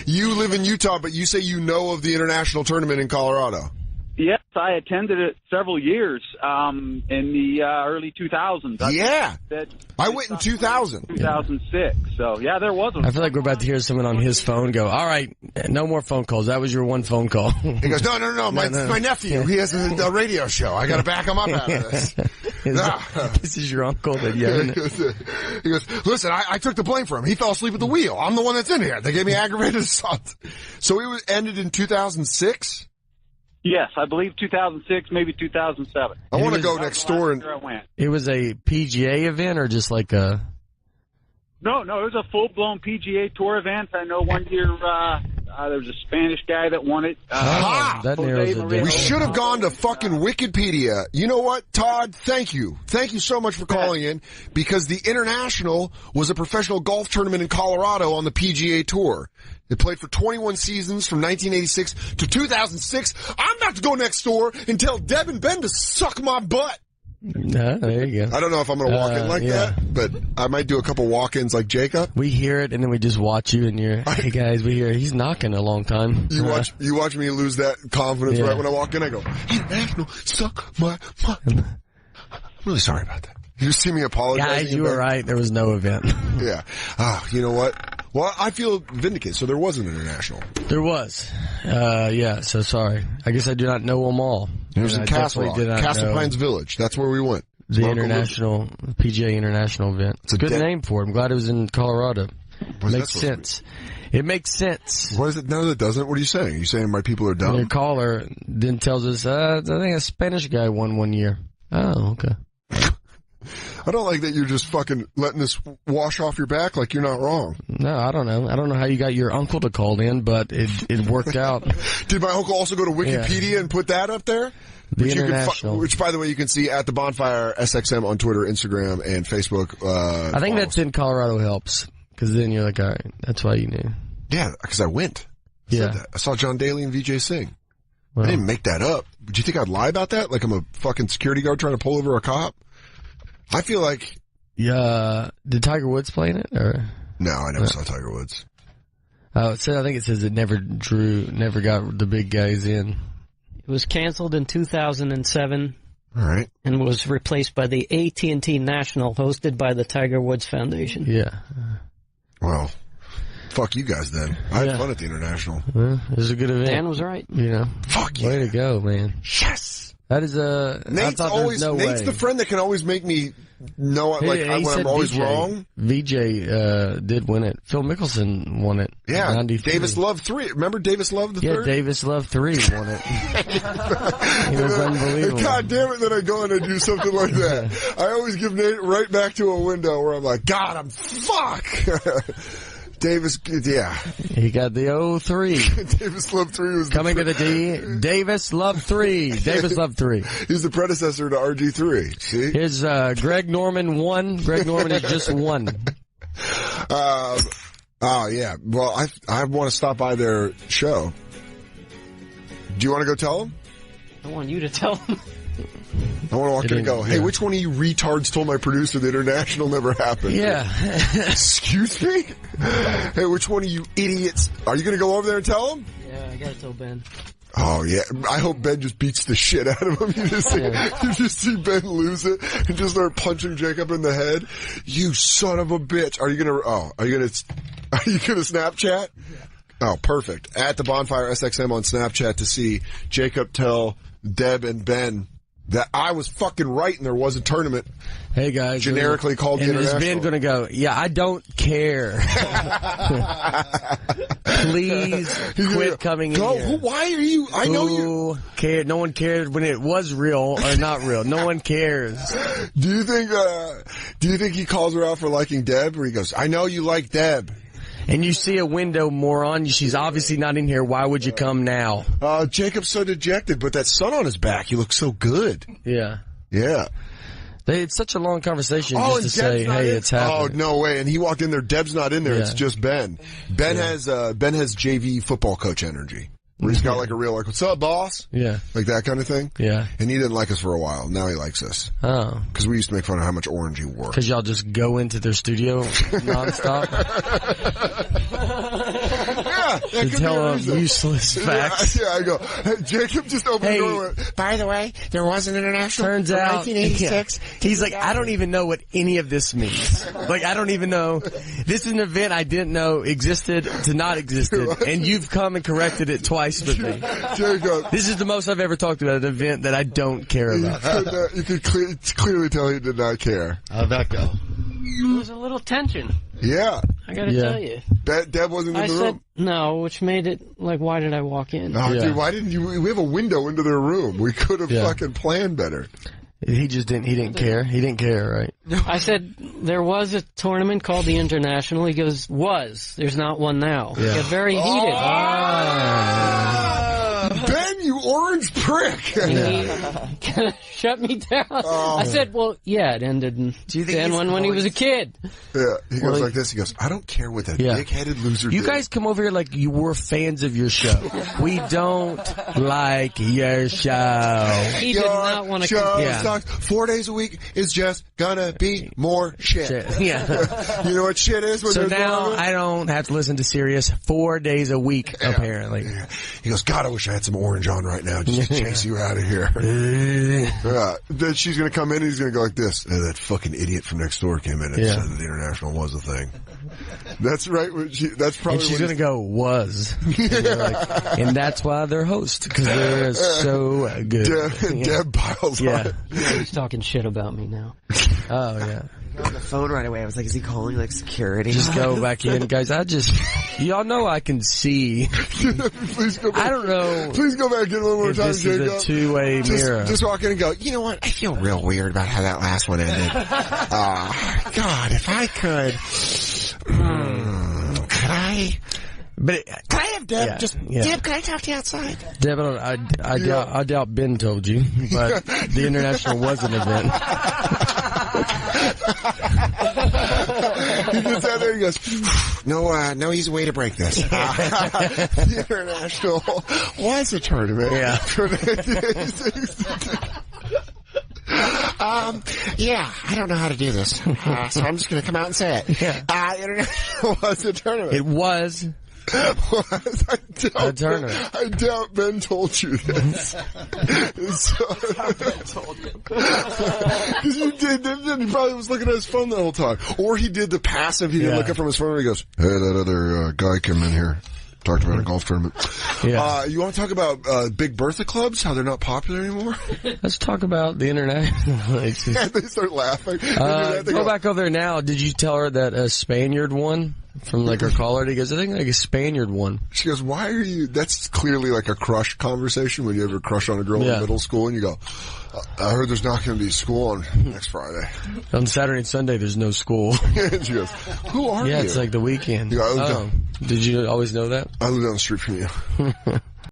you live in Utah, but you say you know of the international tournament in Colorado. Yes, I attended it several years in the early 2000s. I went in 2000. 2006. So, yeah, there was I feel like we're about to hear someone on his phone go, all right, no more phone calls. That was your one phone call. He goes, no, my nephew. He has a radio show. I got to back him up out of this. This is your uncle that He goes, listen, I took the blame for him. He fell asleep at the wheel. I'm the one that's in here. They gave me aggravated assault. So it ended in 2006? Yes, I believe 2006, maybe 2007. I want to go next door and. It was a PGA event or just like a. No, it was a full-blown PGA Tour event. I know one year there was a Spanish guy that won it. That narrows it down. We should have gone to fucking Wikipedia. You know what, Todd? Thank you. Thank you so much for calling in, because the International was a professional golf tournament in Colorado on the PGA Tour. It played for 21 seasons from 1986 to 2006. I'm about to go next door and tell Deb and Ben to suck my butt. There you go. I don't know if I'm going to walk in like that, but I might do a couple walk-ins like Jacob. We hear it, and then we just watch you, and you're, hey guys, we hear he's knocking a long time. You watch me lose that confidence right when I walk in. I go, International, suck my butt. I'm really sorry about that. You see me apologizing. Guys, you were right. There was no event. Yeah. You know what? Well, I feel vindicated. So there was an international. There was. Yeah, so sorry. I guess I do not know them all. It was in Castle Pines Village. That's where we went. The international, PGA International event. It's a good name for it. I'm glad it was in Colorado. Makes sense. It makes sense. What is it? No, that doesn't. What are you saying? Are you saying my people are dumb? Your caller then tells us, I think a Spanish guy won one year. Oh, okay. I don't like that you're just fucking letting this wash off your back like you're not wrong. No, I don't know. I don't know how you got your uncle to call in, but it worked out. Did my uncle also go to Wikipedia and put that up there? The International. Which, by the way, you can see at the Bonfire SXM on Twitter, Instagram, and Facebook. I think that's in Colorado helps, because then you're like, all right, that's why you knew. Yeah, because I went. I saw John Daly and Vijay Singh. Well, I didn't make that up. Do you think I'd lie about that? Like I'm a fucking security guard trying to pull over a cop? I feel like... Yeah, did Tiger Woods play in it? Or? No, I never saw Tiger Woods. I think it says it never got the big guys in. It was canceled in 2007. All right. And was replaced by the AT&T National, hosted by the Tiger Woods Foundation. Yeah. Well, fuck you guys then. I had fun at the International. Well, it was a good event. Dan was right. You know. Fuck yeah. Way to go, man. Yes! That is Nate's the friend that can always make me know when I'm always wrong. VJ did win it. Phil Mickelson won it. Yeah, 93. Davis Love 3. Remember Davis Love the third? Yeah, Davis Love 3 won it. He was unbelievable. God damn it that I go in and do something like that. I always give Nate right back to a window where I'm like, God, I'm fuck. Davis, yeah. He got the 03. Davis Love 3 was coming to the D. Davis Love 3. Davis Love 3. He's the predecessor to RG3. See? His Greg Norman 1. Greg Norman is just 1. Oh, yeah. Well, I want to stop by their show. Do you want to go tell them? I want you to tell them. I want to walk in and go, hey, which one of you retards told my producer the international never happened? Yeah. Excuse me? Hey, which one of you idiots? Are you going to go over there and tell him? Yeah, I got to tell Ben. Oh, yeah. I hope Ben just beats the shit out of him. You just see Ben lose it and just start punching Jacob in the head. You son of a bitch. Are you going to Snapchat? Oh, perfect. At the Bonfire SXM on Snapchat to see Jacob tell Deb and Ben that I was fucking right and there was a tournament. Hey guys, generically called the international. And is Ben going to go? Yeah, I don't care. Please quit coming in here. Why are you? I know you cared. No one cared when it was real or not real. No one cares. Do you think he calls her out for liking Deb, or he goes, I know you like Deb? And you see a window, moron. She's obviously not in here. Why would you come now? Jacob's so dejected, but that sun on his back, he looks so good. Yeah. Yeah. It's such a long conversation just to say, hey, it's happening. Oh, no way. And he walked in there. Deb's not in there. Yeah. It's just Ben. Ben has JV football coach energy. Where he's got like a real, like, what's up, boss? Yeah. Like that kind of thing. Yeah. And he didn't like us for a while. Now he likes us. Oh. Because we used to make fun of how much orange he wore. Because y'all just go into their studio nonstop. Yeah. To tell them useless facts. Yeah, I go, hey, Jacob just opened the door. By the way, there was an international. Turns out, 1986. Yeah. He's like, I don't even know what any of this means. Like, I don't even know. This is an event I didn't know existed to not existed. And you've come and corrected it twice with me. Jacob. This is the most I've ever talked about an event that I don't care about. You could clearly tell he did not care. How'd that go? There was a little tension. Yeah. I gotta tell you. Deb wasn't in the room? No, which made it like, why did I walk in? Oh, dude, why didn't you? We have a window into their room. We could have fucking planned better. He just didn't. He didn't care. He didn't care, right? I said there was a tournament called the International. He goes, "Was there's not one now?" Yeah. Get very heated. Ben, you orange prick! He shut me down. I said, "Well, yeah, it ended in then when he was a kid." Yeah, he goes like this. He goes, "I don't care what that big-headed loser did." You guys come over here like you were fans of your show. We don't like your show. He did not want to. Sucks. 4 days a week is just gonna be more shit. Yeah. You know what shit is? So now I don't have to listen to Sirius 4 days a week, apparently. Yeah. He goes, God, I wish I had some orange on right now just to chase you out of here. Then she's gonna come in and he's gonna go like this. That fucking idiot from next door came in and said that the international was a thing. That's right. That's probably. And she's gonna go was, and that's why they're host because they're so good. Deb piles on. He's talking shit about me now. Oh yeah. On the phone right away. I was like, is he calling like security? Just go back in, guys. Y'all know I can see. Please go back. I don't know. Please go back in one more time, this Jacob. is a two-way mirror. Just walk in and go, you know what? I feel real weird about how that last one ended. God, if I could. Could I? But can I have Deb? Deb, can I talk to you outside? Deb, I doubt Ben told you, but the international was an event. He gets out there and goes, no easy way to break this. The international was a tournament. Yeah. I don't know how to do this, so I'm just going to come out and say it. International was a tournament. It was. A tournament. I doubt Ben told you this. Ben told you. Because you did. He probably was looking at his phone the whole time. Or he did the passive. He didn't look up from his phone and he goes, hey, that other guy came in here. talked about a golf tournament. Yeah. You want to talk about Big Bertha clubs? How they're not popular anymore? Let's talk about the international. They start laughing. Go back over there now. Did you tell her that a Spaniard won from like her caller? He goes, I think like a Spaniard won. She goes, why are you? That's clearly like a crush conversation when you have a crush on a girl in middle school and you go, I heard there's not going to be school on next Friday. On Saturday and Sunday, there's no school. She goes, who are you? Yeah, it's like the weekend. You go, Did you always know that? I live down the street from you.